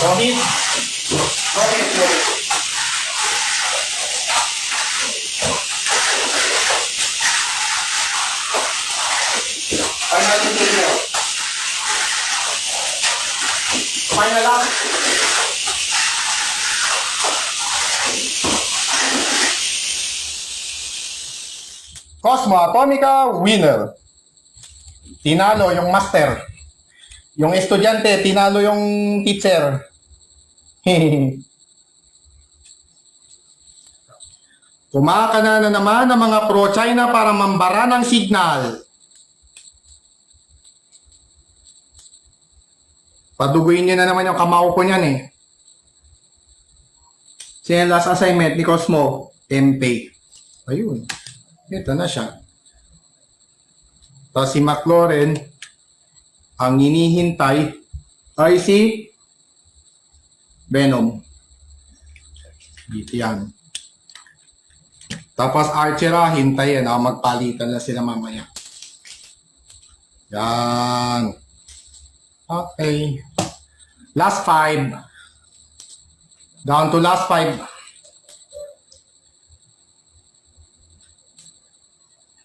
Commit. Commit. Final indicator. Final lap. Cosmo Atomica, winner. Tinalo yung master. Yung estudyante, tinalo yung teacher. Kumakana na naman ang mga pro-China para mambara ng signal. Paduguin nyo na naman yung kamao ko niyan eh. Siya yung last assignment ni Cosmo, MP. Ayun. Ito na siya. Tapos si McLaurin, ang hinihintay ay si Venom. Dito yan. Tapos Archer, hintayin. Magpalitan na sila mamaya. Yan. Okay. Last 5. Down to last 5.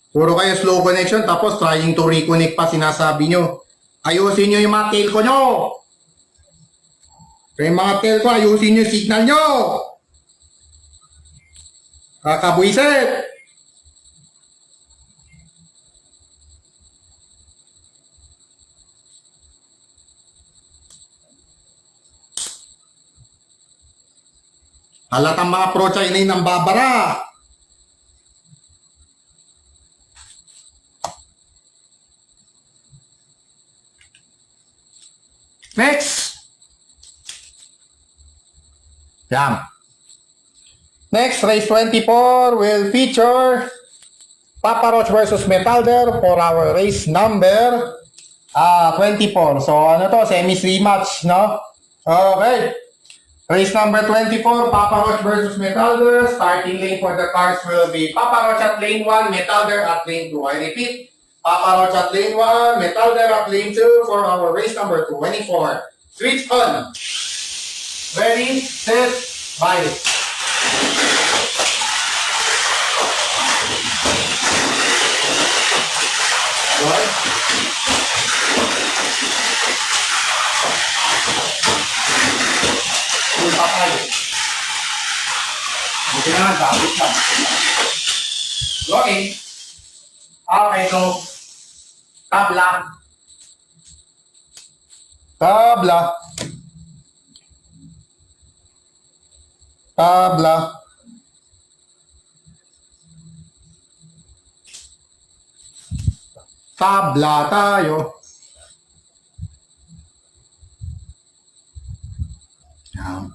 Puro kayo slow connection tapos trying to reconnect pa sinasabi nyo. Ayusin nyo yung mga telco nyo. Kaya mga telco, ayusin nyo yung signal nyo. Kakabuisit. Halatang mga pro-China yung nambabara. Next. Yan. Next, race 24 will feature Papa Roach versus Metalder for our race number 24. So ano to, semis rematch, no? Okay. Race number 24, Papa Roach versus Metalder. Starting lane for the cars will be Papa Roach at lane 1, Metalder at lane 2. I repeat, Papa Roach at lane 1, Metalder at lane 2 for our race number 24. Switch on. Ready, set, bye. Good. Full pa tayo. Buti na nga, dapat lang. Okay. Okay, so, tabla. Tabla. Tabla. Tabla tayo. Yan.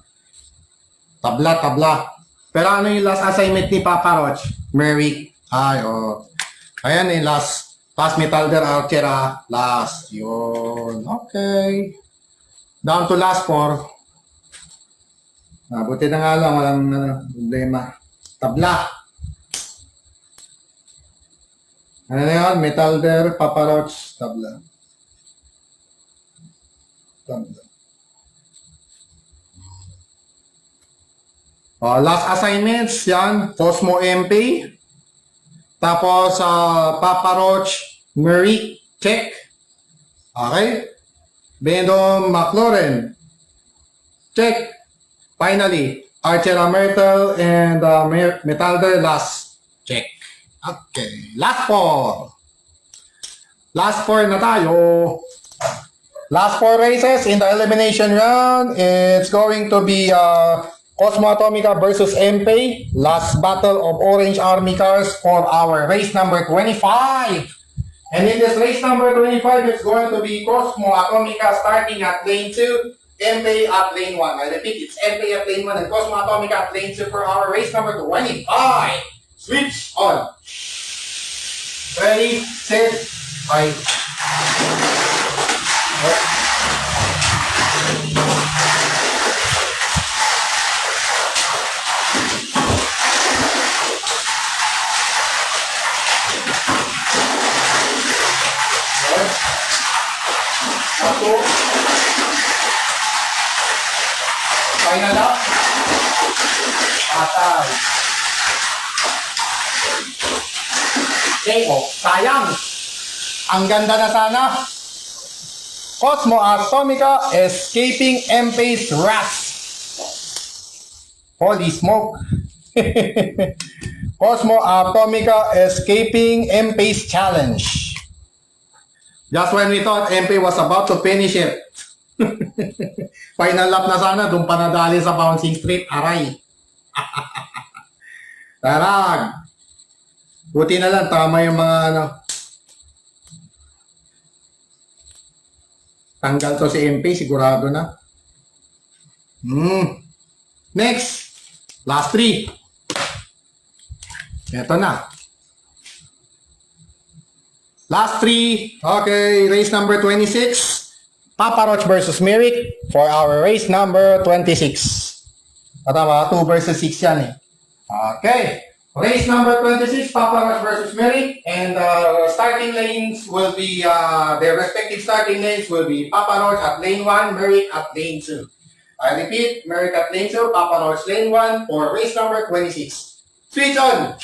Tabla, tabla. Pero ano yung last assignment ni Papa Roach? Mary. Ay, oh. Ayan yung last. Last Metalder Archera. Last. Yun. Okay. Down to last 4. Buti na nga lang. Walang problema. Tabla. Ano na yun? Metalder, Papa Roach, tabla. Tabla. Last assignments, yan. Cosmo MP. Tapos, Papa Roach, Merrick, check. Okay. Bendom McLaurin, check. Finally, Archera Myrtle and Metalder, last, check. Okay. Last 4. Last 4 na tayo. Last 4 races in the elimination round. It's going to be Cosmo Atomica versus MP. Last battle of Orange Army cars for our race number 25. And in this race number 25, it's going to be Cosmo Atomica starting at lane 2, MP at lane 1. I repeat, it's MP at lane 1 and Cosmo Atomica at lane 2 for our race number 25. Switch on. Ready, set, bye. Satu. Final lap. Patay. Okay, oh, sayang. Ang ganda na sana. Cosmo Atomica escaping MP's wrath. Holy smoke. Cosmo Atomica escaping MP's challenge. Just when we thought MP was about to finish it. Final lap na sana, doon pa nadali sa bouncing street. Aray. Tarag. Buti na lang, tama yung mga ano. Tanggal to si MP, sigurado na. Next. Last 3. Ito na. Last 3. Okay, race number 26. Papa Roach versus Merrick for our race number 26. Tama, 2 versus 6 yan eh. Okay. Race number 26, Papa Roach versus Merrick. And starting lanes will be, their respective starting lanes will be Papa Roach at lane 1, Merrick at lane 2. I repeat, Merrick at lane 2, Papa Roach lane 1 for race number 26. Switch on.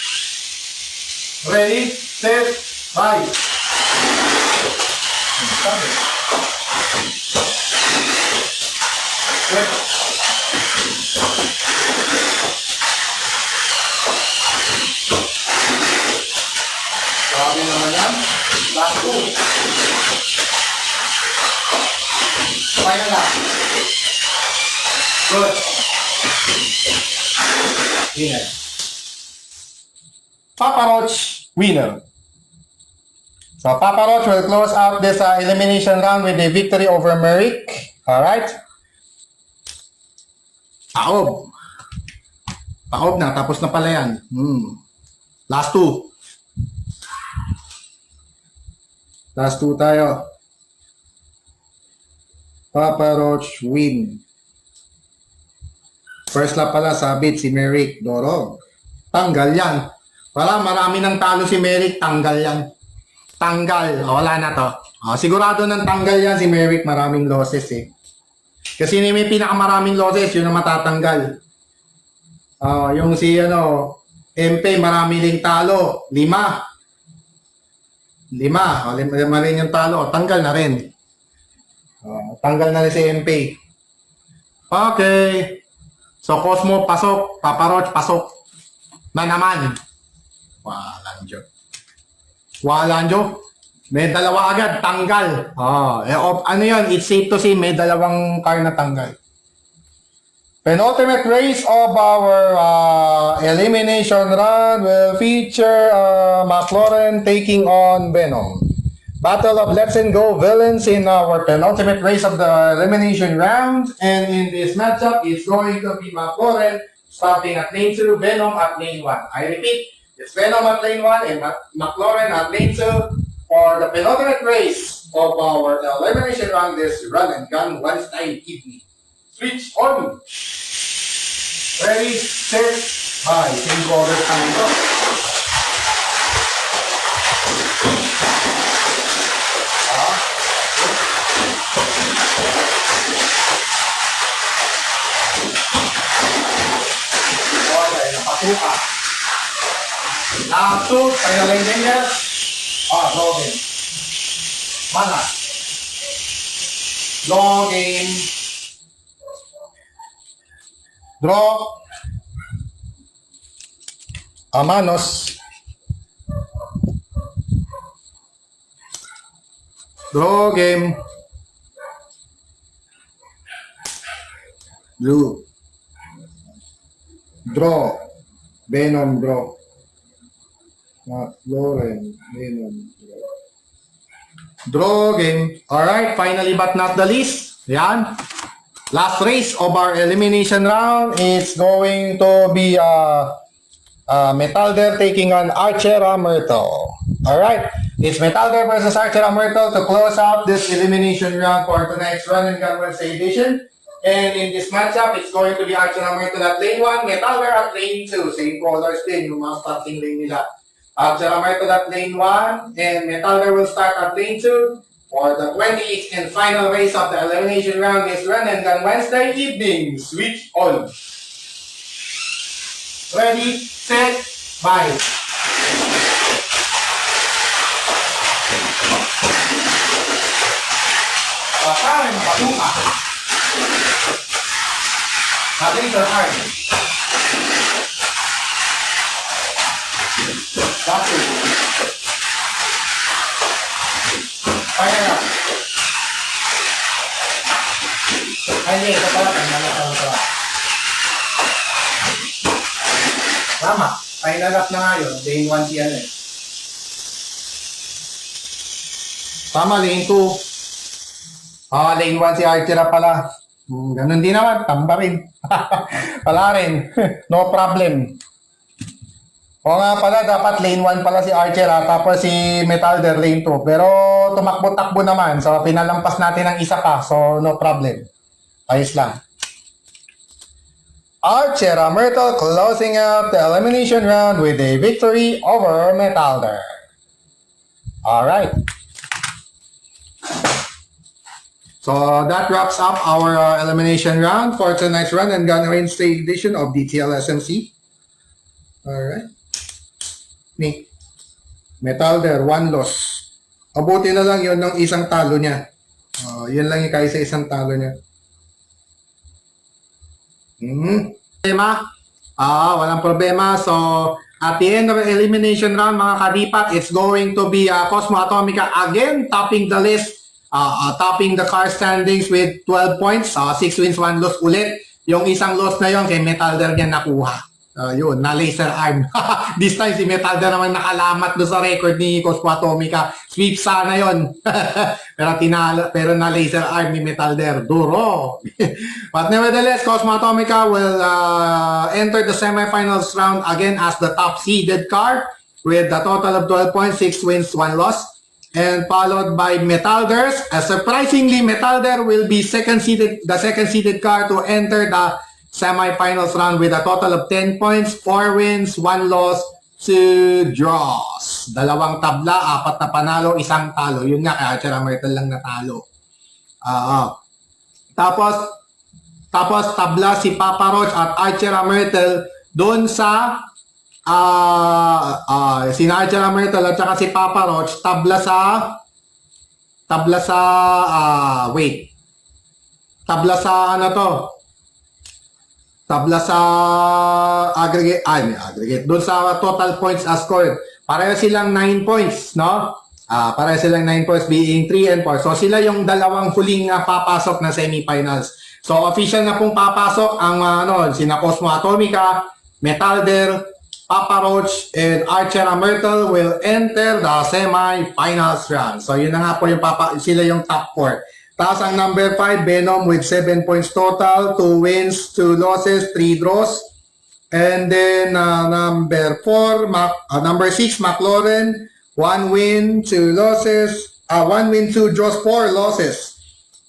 Ready, set, bye. Sabi naman yan. Last 2. Final na. Good. Winner. Papa Roach, winner. So Papa Roach will close out this elimination round with a victory over Merrick. Alright. Taob. Taob na. Tapos na pala yan. Last 2. Last 2 tayo. Papa Roach win. First lap pala, sabit si Merrick Dorog. Tanggal yan. Marami ng talo si Merrick, tanggal yan. Tanggal. O, wala na to. O, sigurado ng tanggal yan si Merrick, maraming losses eh. Kasi may pinakamaraming losses, yun ang matatanggal. Yung si MP, marami ring talo. 5. 5. Lima rin yung talo. Tanggal na rin. Tanggal na rin si MP. Okay. So, Cosmo, pasok. Paparoch, pasok. Na naman. Walang Diyo. May dalawa agad. Tanggal. Ano yun? It's safe to say may dalawang car na tanggal. Penultimate race of our elimination run will feature McLaren taking on Venom. Battle of Let's and Go villains in our penultimate race of the elimination round. And in this matchup, it's going to be McLaren starting at lane 2, Venom at lane 1. I repeat, it's Venom at lane 1 and McLaren at lane 2 for the penultimate race of our elimination round this run and gun Wednesday evening. Switch on! Ready, set, bye. Same color tayo ito. Okay, napatuka. Last two, final line danger. Login. Mana. Login. Draw. Amanos. Draw game. Blue. Draw. Venom draw. McLaren. Venom draw. Draw game. Alright, finally but not the least. Yan. Last race of our elimination round is going to be Metalder taking on Archera Myrtle. Alright, it's Metalder versus Archera Myrtle to close out this elimination round for tonight's Run and Gun Wednesday edition. And in this matchup, it's going to be Archera Myrtle at lane 1, Metalder at lane 2. Same colors din, yung mga starting lane nila. Archera Myrtle at lane 1, and Metalder will start at lane 2. For the 28th and final race of the elimination round is Run and Gun Wednesday evening. Switch on. Ready, set, bye. Pakain, patuka. Laser arm. That's it. Fire up. Ay, ito pala. Tama. Final up na nga yun. Lane 1 si ano eh. Tama, lane 2. Lane 1 si Archera pala. Ganun din naman. Tamba rin. Wala rin. No problem. O nga pala, dapat lane 1 pala si Archera, tapos si Metalder lane 2. Pero tumakbo-takbo naman, so pinalampas natin ang isa pa, so no problem. Ayos lang. Archera Myrtle closing out the elimination round with a victory over Metalder. Alright. So that wraps up our elimination round for tonight's Run and Gun Wednesday edition of DTL SMC. Alright. Metalder, 1 loss. Abuti na lang yun ng isang talo niya. Yun lang yung kaysa isang talo niya. Problema? Walang problema. So, at the end of the elimination round, mga kadipat, it's going to be Cosmo Atomica again topping the list, topping the car standings with 12 points. 6 wins, 1 loss ulit. Yung isang loss na yun, kay Metalder niya nakuha. Yun, na laser arm. This time, si Metalder naman nakalamat do sa record ni Cosmo Atomica. Sweep sana yun. pero na laser arm ni Metalder. Duro. But nevertheless, Cosmo Atomica will enter the semifinals round again as the top seeded car with a total of 12 points, 6 wins, 1 loss. And followed by Metalders. Surprisingly, Metalder will be the second seeded car to enter the semifinals round with a total of 10 points, 4 wins, 1 loss, 2 draws. Dalawang tabla, 4 na panalo, 1 talo. Yun nga, kaya Archer Myrtle lang natalo. Tapos tabla si Papa Roach at Archer Myrtle doon sa si Archer Myrtle at saka si Papa Roach tabla sa aggregate doon sa total points as scored. Pareho silang 9 points, no? Pareho silang 9 points being 3 and 4. So sila yung dalawang huling papasok na semifinals. So official na pong papasok ang sina Cosmo Atomica, Metalder, Papa Roach, and Archer Myrtle will enter the semi-finals round. So yun na nga po yung sila yung top 4. Tapos ang number 5, Venom with 7 points total, 2 wins, 2 losses, 3 draws. And then number 6, McLaurin, 1 win, 2 losses, 1 win, 2 draws, 4 losses.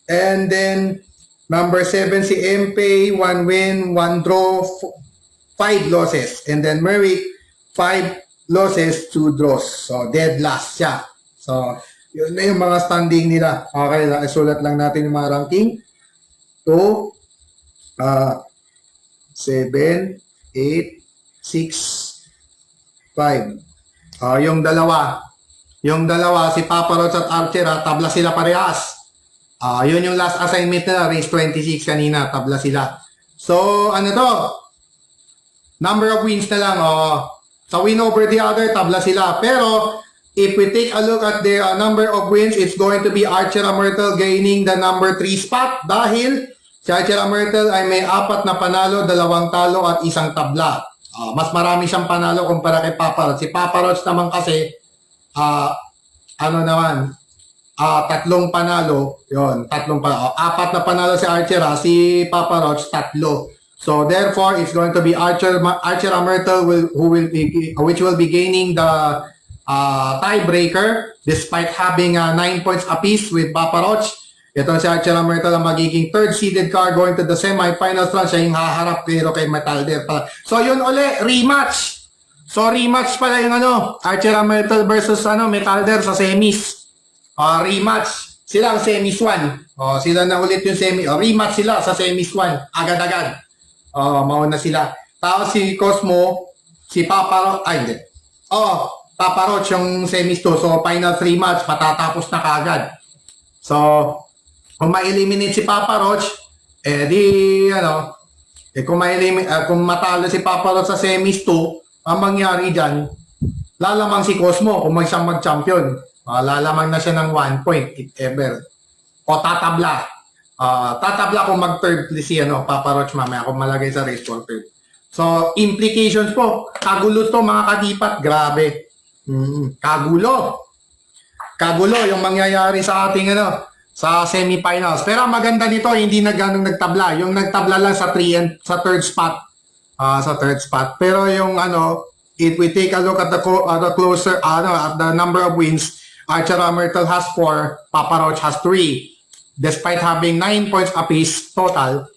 And then number 7 si MP, 1 win, 1 draw, 5 losses. And then Merrick, 5 losses, 2 draws. So dead last siya. So yun na yung mga standing nila. Okay, isulat lang natin yung mga ranking. 2, 7, 8, 6, 5. Yung dalawa, si Papa Roach at Archer, tabla sila parehas. Yun yung last assignment nila, race 26 kanina, tabla sila. So, number of wins na lang. Sa win over the other, tabla sila. Pero, if we take a look at the number of wins, it's going to be Archer Myrtle gaining the number 3 spot dahil si Archer Myrtle ay may 4 na panalo, 2 talo at 1 tabla. Mas marami siyang panalo kumpara kay Papa Roach. Si Papa Roach naman kasi, 3 panalo, yun, 4 na panalo si Archer, si Papa Roach, 3. So therefore, it's going to be Archer Myrtle which will be gaining the tiebreaker despite having 9 points apiece with Papa Roach. Ito si Archer Myrtle ang magiging 3rd seeded car going to the semi-finals round. Siya yung haharap pero kay Metalder pala. So yun rematch. So rematch pala yung Archer Myrtle versus Metalder sa semis. Rematch. Sila ang semis 1. Sila na ulit yung semi. Rematch sila sa semis 1. Agad-agad. Mauna sila. Tapos si Cosmo, si Papa Roach, hindi. Papa Roach yung semis 2. So final 3 match, patatapos na kaagad. So, kung ma-eliminate si Papa Roach, kung matalo si Papa Roach sa semis 2, ang mangyari dyan, lalamang si Cosmo kung siyang mag-champion. Lalamang na siya ng 1 point, if ever. O tatabla. Tatabla kung mag-third place si Papa Roach mamaya kung malagay sa race for third. So, implications po. Kagulo to mga kadipat. Grabe. Kagulo yung mangyayari sa ating sa semifinals. Pero maganda nito, hindi na ganong nagtabla. Yung nagtabla lang sa third spot. Sa third spot. Pero yung if we take a look at the closer at the number of wins, Archer Myrtle has 4, Papa Roach has 3. Despite having 9 points apiece total,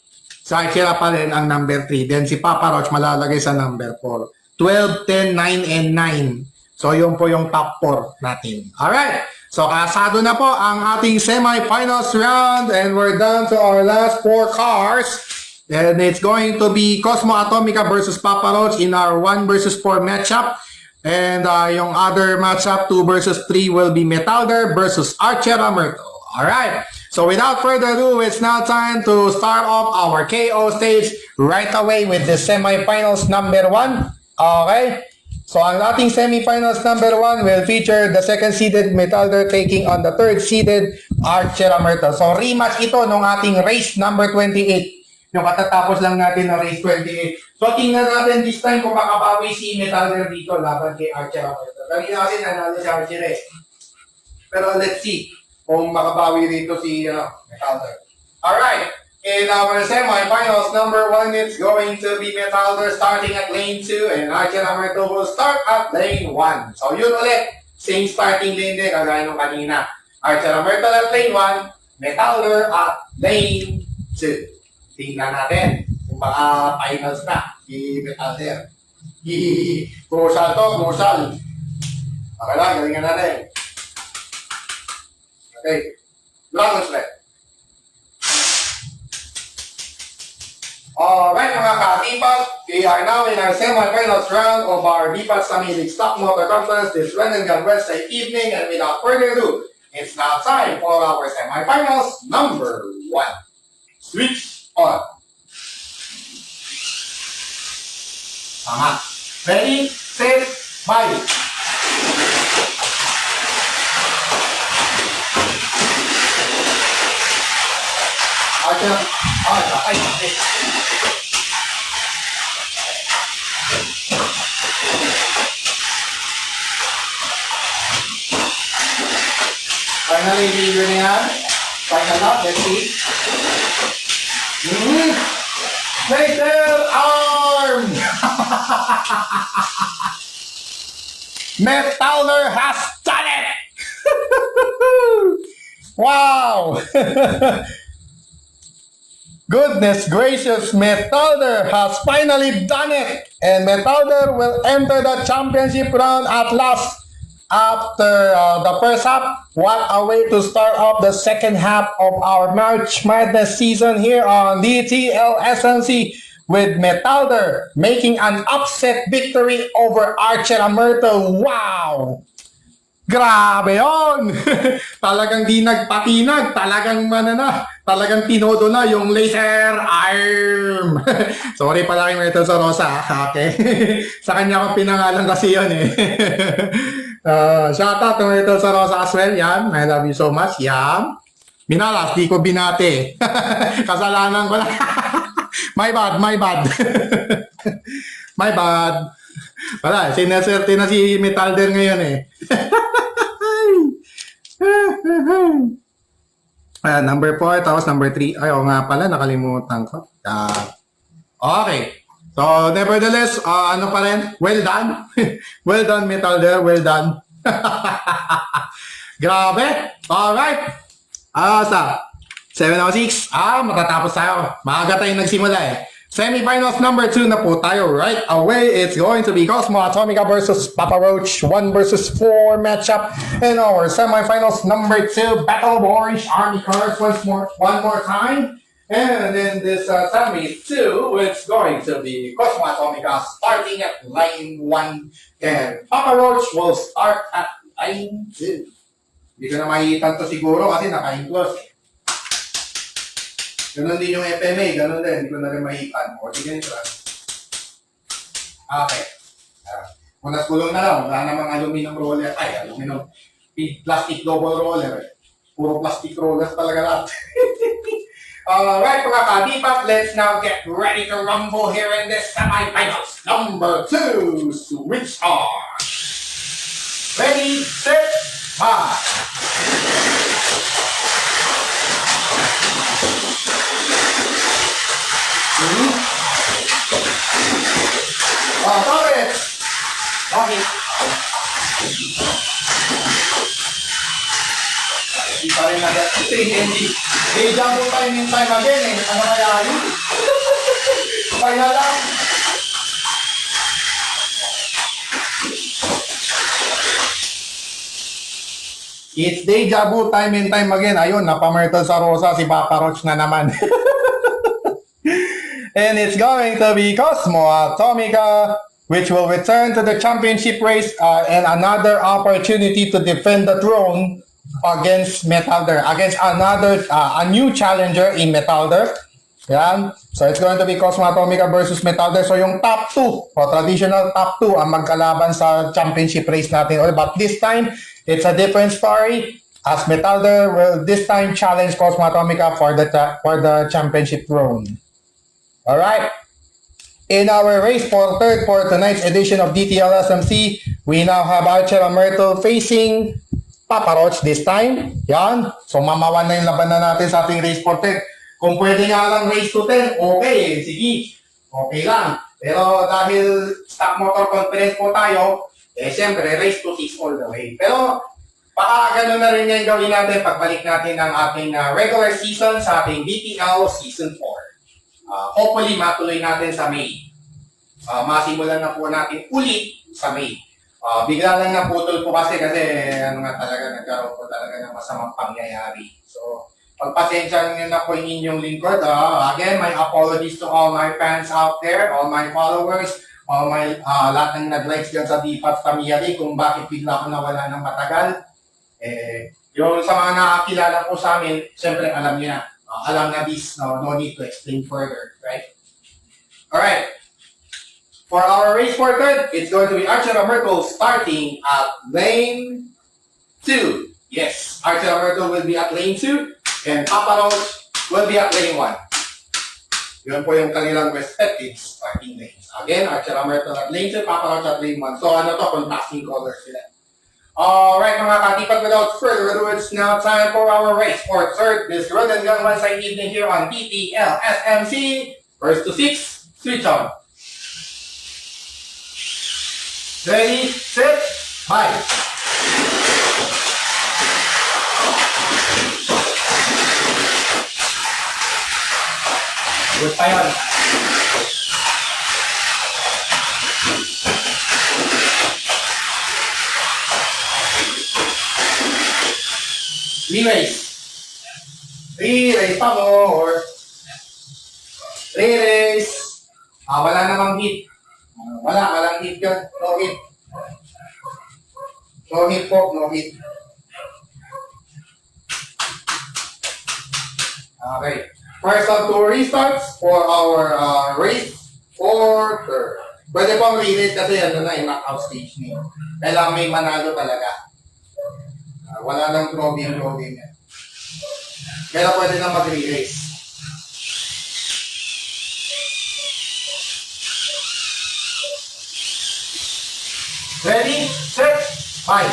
sa Archer pa rin ang number 3. Then si Papa Roach malalagay sa number 4. 12, 10, 9, and 9. So yun po yung top 4 natin. Alright. So kasado na po ang ating semi-finals round and we're down to our last 4 cars. And it's going to be Cosmo Atomica versus Papa Roach in our 1 versus 4 matchup. And yung other matchup, 2 versus 3, will be Metalder versus Archer Myrtle. Alright. So without further ado, it's now time to start off our KO stage right away with the semi-finals number 1. Okay. So ang ating semi-finals number 1 will feature the 2nd-seeded Metalder taking on the 3rd-seeded Archer Myrtle. So rematch ito nung ating race number 28. Yung katatapos lang natin na race 28. So tingnan natin this time kung makabawi si Metalder dito laban kay Archer Myrtle. Kanina kasi nanalo si Archer Pero let's see kung makabawi dito si Metalder. Alright. In our semi-finals, number 1, it's going to be Metalder starting at lane 2 and Archer Myrtle will start at lane 1. So yun ulit, same starting lane din kagaya nung kanina. Archer Myrtle at lane 1, Metalder at lane 2. Tingnan natin Baka finals na. Si Metalder. Crucial to, crucial. Okay lang, galingan natin. Okay. Dragon Sled. Alright mga ka-Dipas, we are now in our semi-finals round of our Dipas Family Stock Motor Conference this Wednesday evening, and without further ado, it's now time for our semi-finals number 1. Switch on. Tama. Ready, set, bye. Finally, video na yan. Final up, let's see. Fatal arm! Metalder has done it! Wow! Goodness gracious, Metalder has finally done it! And Metalder will enter the championship round at last after the first half. What a way to start off the second half of our March Madness season here on DTL SMC, with Metalder making an upset victory over Archer Amerto. Wow! Grabe yun! Talagang di nagpatinag, talagang talagang tinodo na yung laser arm. Sorry pala kay Metal sa Rosa, okay? Sa kanya ko pinangalan kasi yun eh. Shout out to Metal sa Rosa as well, yan. I love you so much, yan. Minalas, di ko binate. Kasalanan ko lang. My bad. My bad. Wala, sinaserte na si Metalder ngayon eh. Number 4, tapos number 3. Ay, oo nga pala, nakalimutan ko. Okay. So, nevertheless, ano pa rin? Well done. Well done, Metalder. Well done. Grabe. Alright. Sa 7:06. Matatapos tayo. Maaga tayo nagsimula eh. Semifinals number 2 na po tayo right away. It's going to be Cosmo Atomica versus Papa Roach 1 versus 4 matchup. And our semifinals number 2, Battle of Orange Army Cars one more time. And then this semi 2, it's going to be Cosmo Atomica starting at line 1. And Papa Roach will start at line 2. Hindi ko na mahihitan to siguro kasi naka-enclose eh. Ganun din yung FMA, ganun din. Hindi ko na rin mahitan. O, sige nito lang. Okay. Unas kulong na lang. Wala namang aluminum roller. Ay, aluminum. Plastic double roller. Puro plastic rollers talaga lahat. Alright, mga ka-Dipas, let's now get ready to rumble here in this semi-finals. Number 2, switch on. Ready, set, bye. Bakit? Bakit? Hindi pa rin hindi. Deja mo time and time again eh. Ano kaya yun? Kaya lang. It's deja vu time and time again. Ayun, napamertal sa Rosa si Papa Roach na naman. And it's going to be Cosmo Atomica, which will return to the championship race and another opportunity to defend the throne against Metalder, against a new challenger in Metalder. Yan. So it's going to be Cosmo Atomica versus Metalder. So yung top 2, o traditional top 2 ang magkalaban sa championship race natin. But this time, it's a different story, as Metalder will this time challenge Cosmo Atomica for the championship throne. Alright, in our race for third for tonight's edition of DTL SMC, we now have Archer Amerto facing Papa Roach this time. Yan, so mamawan na yung labanan natin sa ating race for 10. Kung pwede nga lang race to 10, okay, sige, okay lang. Pero dahil stock motor conference po tayo, siyempre race to 6 all the way. Pero baka gano'n na rin yung gawin natin pagbalik natin ng ating regular season sa ating DTL Season 4. Hopefully, matuloy natin sa May. Masimulan na po natin ulit sa May. Bigla lang naputol po kasi ano nga talaga, nagkaroon po talaga ng masamang pangyayari. So, pagpasensya nyo na po yung inyong lingkod. Again, my apologies to all my fans out there, all my followers, all my lahat ng nag-likes dyan sa Dipat Family kung bakit bigla ako nawala ng matagal. Yung sa mga nakakilala po sa amin, siyempre alam niyo na. Alam na this, no need to explain further, right? Alright. For our race for third, it's going to be Archer Roberto starting at lane 2. Yes, Archer Roberto will be at lane 2 and Papa Roach will be at lane 1. Yun po yung kanilang respective starting lanes. Again, Archer Roberto at lane 2, Papa Roach at lane 1. So ano to, contrasting colors sila. Alright mga katipat, without further ado, it's now time for our race for third. This run and gun one-side evening here on TTL SMC. First to 6, switch on. Ready, set, fight. Good pa yun. Re-race. Re-race pa more. Re-race. Wala namang hit. Walang hit yun. No hit. No hit po, no hit. Okay. First on two restarts for our race for third. Pwede pong re-race kasi ano na yung knockout stage niyo. Kailangan may manalo talaga. Wala nang problem yan. Kaya pwede na mag-re-race. Ready, set, fight.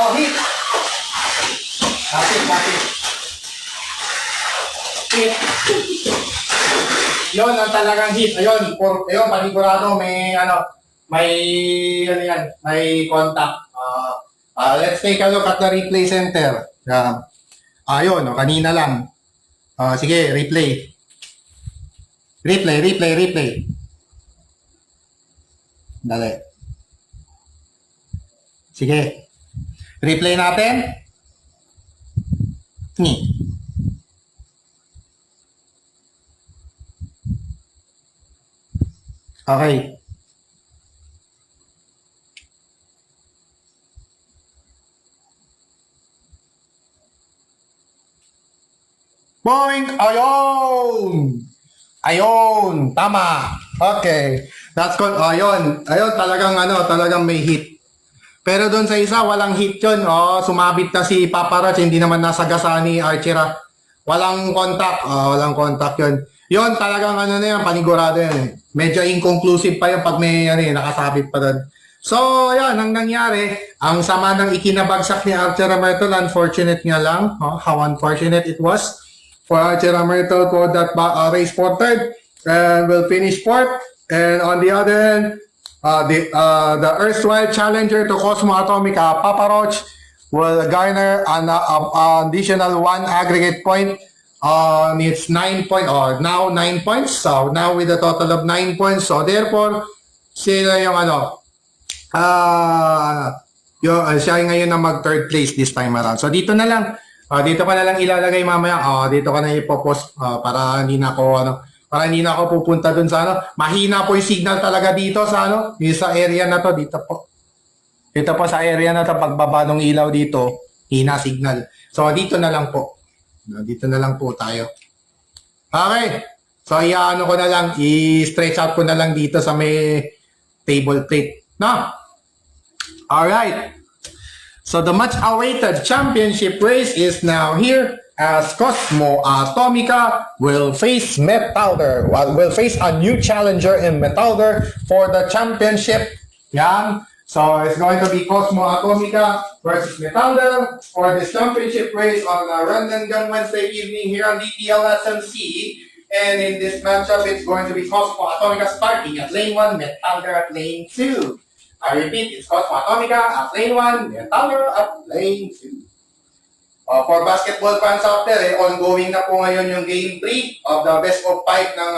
Oh, hit. Kapit. Hit. Yun ang talagang hit. Ayun, panigurado may contact. Let's take a look at the replay center. Ayun, kanina lang. Sige, replay. Replay. Dali. Sige. Replay natin. Okay. Boing! Ayun! Tama! Okay. That's called, ayun, talagang may hit. Pero doon sa isa, walang hit yun. Sumabit na si Papa Roach, hindi naman nasagasa ni Archera. Walang contact yun. Yun, talagang panigurado yan. Medyo inconclusive pa yun pag may nakasabit pa doon. So, yan, ang nangyari, ang sama ng ikinabagsak ni Archera Myrtle, unfortunate nga lang, how unfortunate it was for Archera Myrtle for that race for third, and will finish fourth. And on the other hand, the erstwhile challenger to Cosmo Atomica, Papa Roach, will garner an additional 1 aggregate point. It's 9 points, now 9 points. So now with a total of 9 points. So therefore, sila yung siya ngayon na mag third place this time around. So dito na lang. Dito ka na lang ilalagay mamaya. Dito ka na ipopost para hindi na ako pupunta dun sa Mahina po yung signal talaga dito sa yung sa area na to dito po. Dito po sa area na to, pagbaba ng ilaw dito, hina signal. So dito na lang po. Dito na lang po tayo. Okay. So ko na lang, i-stretch out ko na lang dito sa may table plate. Alright. So the much-awaited championship race is now here as Cosmo Atomica will face Metalder. Will face a new challenger in Metalder for the championship. Yan. So it's going to be Cosmo Atomica versus Metalder for this championship race on a Run and Gun Wednesday evening here on DTL SMC. And in this matchup, it's going to be Cosmo Atomica starting at lane 1, Metalder at lane 2. I repeat, it's Cosmo Atomica at lane 1, Metalder at lane 2. For basketball fans out there, ongoing na po ngayon yung Game 3 of the Best of 5 ng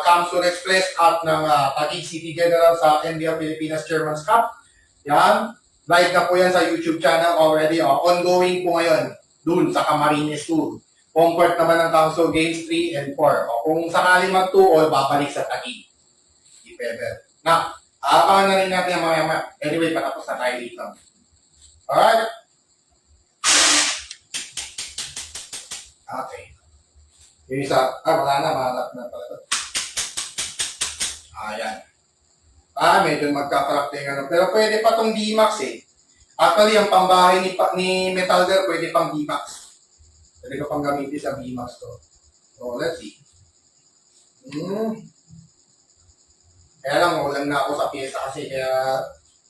Kamsul Express at ng Taguig City General sa NBL Pilipinas Chairman's Cup. Yan. Live na po yan sa YouTube channel already. Ongoing po ngayon dun sa Camarines 2. Comfort naman ng Kamsul Games 3 and 4. Kung sakali mag-2, babalik sa Taguig. If ever. Na, abangan na rin natin yung mga anyway, patapos na tayo dito. Alright? Okay. Yung isa, wala na, mahalap na pala. Ayan. Medyo magkakarakting ano. Pero pwede pa tong D-Max eh. Actually, ang pambahay ni Metalder, pwede pang D-Max. Pwede ka pang gamitin sa D-Max to. So, let's see. Kaya lang, walang na ako sa pyesa kasi kaya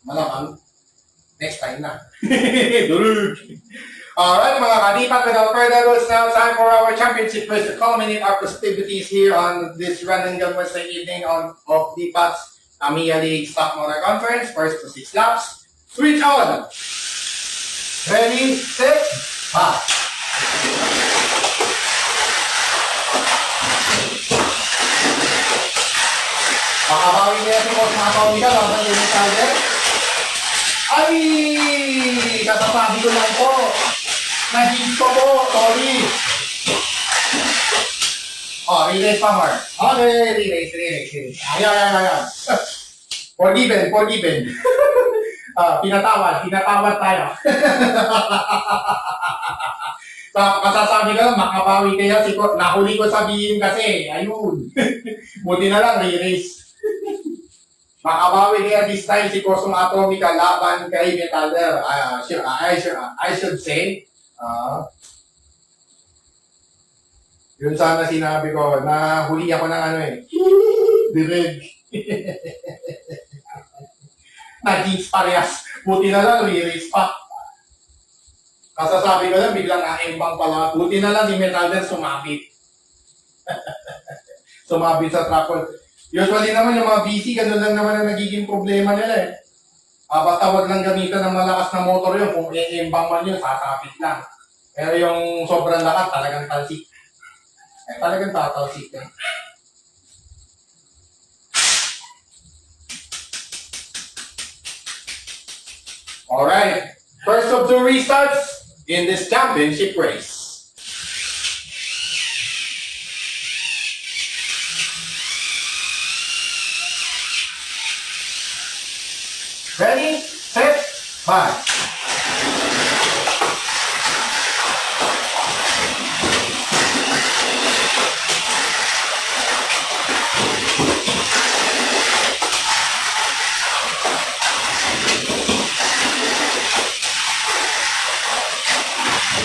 malamang next time na. Durug! Alright mga kadipat, without further ado, it's now time for our championship race to culminate our festivities here on this Run and Gun Wednesday evening of DPAT's Tamiya League Stock Motor Conference. First to 6 laps. Switch on! Ready, set, pass! Makabawi niya si Coach Atomica, laban yung Metalder. Ay! Katasabi ko lang po. Nag-hit ko po, sorry. Relays pa, Mark. Okay, relays. Ayan. Forgiven. Pinatawad tayo. Kasasabi ka lang, makabawi kaya si Coach. Nahuli ko sabihin kasi, ayun. Buti na lang, relays. Makabawi kaya this time si Cosmo Atomica laban kay Metalder. I should say, yun sana sinabi ko, na huli ako ng ano eh. Direg. Nag-jeans parehas. Buti na lang, re-race pa. Kasasabi ko lang, biglang aimbang pala. Buti na lang, si Metalder sumabit. Sumabit sa trapol. Usually naman yung mga BC, ganun lang naman ang nagiging problema nila eh. Basta wag lang gamitan ng malakas na motor yun. Kung i-embang man yun, sasapit lang. Pero yung sobrang lakas, talagang talsik. Talagang tatalsik eh. Alright. First of 2 restarts in this championship race. Ready, set, 5.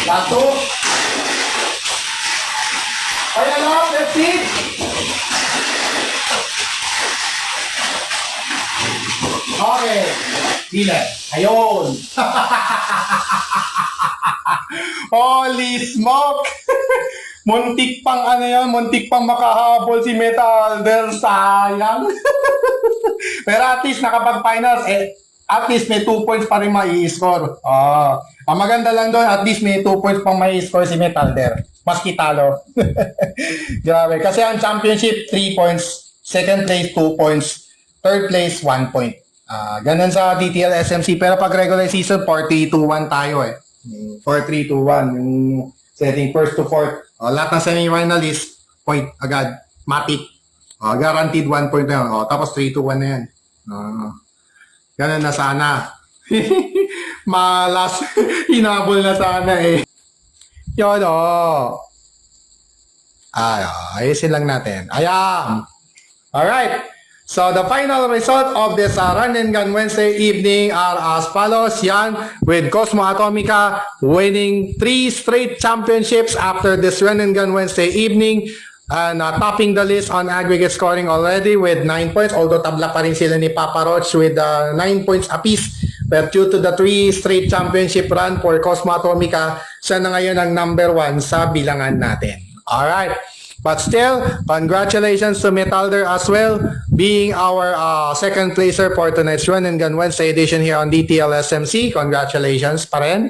Last 2. Ayan lang, let's see. Okay. Sila. Ayun. Holy smoke. Muntik pang ano yan, muntik pang makahabol si Metalder. Sayang. Pero at least nakapag-finals, at least may 2 points pa rin mai-score. Ang maganda lang doon, at least may 2 points pang mai-score si Metalder. Maski talo. Grabe. Kasi ang championship, 3 points. Second place, 2 points. Third place, 1 point. Ganun sa DTL SMC. Pero pag regular season, 4-3-2-1 tayo eh. 4-3-2-1. Yung setting first to fourth. Lahat ng semi-finalist, point agad. Matic. Guaranteed 1 point na yun. Tapos 3-2-1 na yan. Ganun na sana. Malas. Hinabol na sana eh. Yun ayusin lang natin. Ayan. Alright. So the final result of this Run and Gun Wednesday evening are as follows. Yan, with Cosmo Atomica winning 3 straight championships after this Run and Gun Wednesday evening. And topping the list on aggregate scoring already with 9 points. Although tabla pa rin sila ni Papa Roach with 9 points apiece. But due to the 3 straight championship run for Cosmo Atomica, siya na ngayon ang number 1 sa bilangan natin. Alright. But still, congratulations to Metalder as well being our second placer for tonight's Run and Gun Wednesday edition here on DTL SMC. Congratulations pa rin.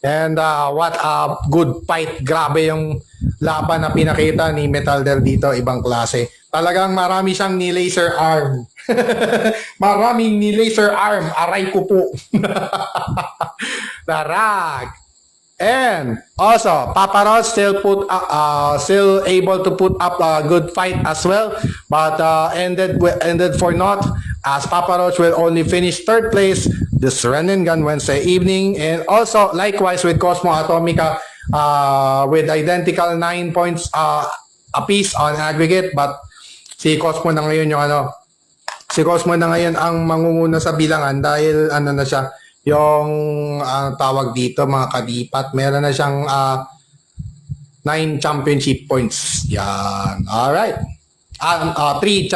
And what a good fight. Grabe yung laban na pinakita ni Metal Del dito. Ibang klase. Talagang marami siyang ni-laser arm. Maraming ni-laser arm. Aray ko po. Darag. And also, Papa Rod still able to put up a good fight as well, but ended for naught as Papa Roach will only finish third place this Run and Gun Wednesday evening, and also likewise with Cosmo Atomica with identical 9 points apiece on aggregate, but si Cosmo na ngayon ang mangunguna sa bilangan dahil ano na siya, yung tawag dito mga kadipat, meron na siyang 9 championship points. Yan. Alright. 3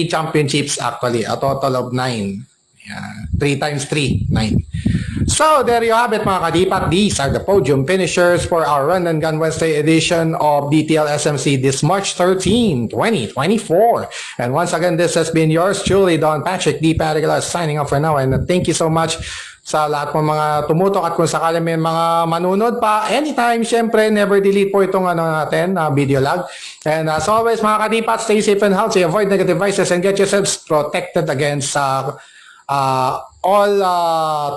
championships actually. A total of 9. Yan. 3 times 3, 9. So, there you have it mga kadipat. These are the podium finishers for our Run and Gun Wednesday edition of DTL SMC this March 13, 2024. And once again, this has been yours truly, Don Patrick D. Particular, signing off for now. And thank you so much sa lahat ng mga tumutok, at kung sakali may mga manunod pa, anytime, syempre, never delete po itong video log. And as always, mga kadipat, stay safe and healthy, avoid negative vices, and get yourselves protected against all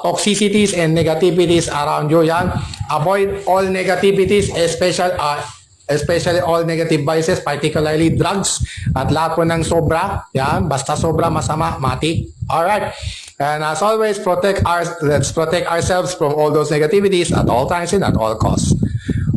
toxicities and negativities around you. Yan. Avoid all negativities, especially all negative vices, particularly drugs, at lahat po ng sobra. Yan. Basta sobra, masama, mati. Alright. And as always, let's protect ourselves from all those negativities at all times and at all costs.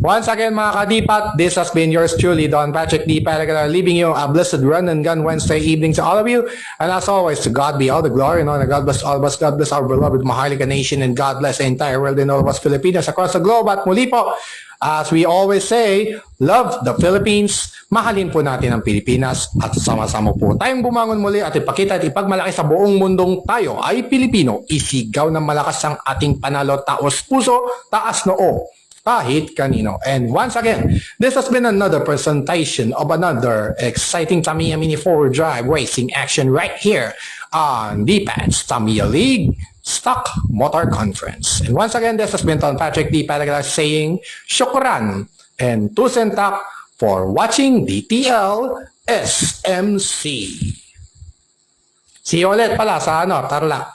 Once again, mga kadipat, this has been yours truly, Don Patrick D. Particular, leaving you a blessed Run and Gun Wednesday evening to all of you. And as always, to God be all the glory, and honor. God bless all of us. God bless our beloved Maharlika nation, and God bless the entire world and all of us Filipinos across the globe. At muli po, as we always say, love the Philippines, mahalin po natin ang Pilipinas, at sama-sama po tayong bumangon muli at ipakita at ipagmalaki sa buong mundong tayo ay Pilipino. Isigaw ng malakas ang ating panalo, taos puso, taas noo, kahit kanino. And once again, this has been another presentation of another exciting Tamiya Mini 4-Drive racing action right here on DPAT's Tamiya League Stock Motor Conference. And once again, this has been Don Patrick D. Particular saying shukran and tusentak for watching DTL SMC. See you ulit pala sa Tarlac.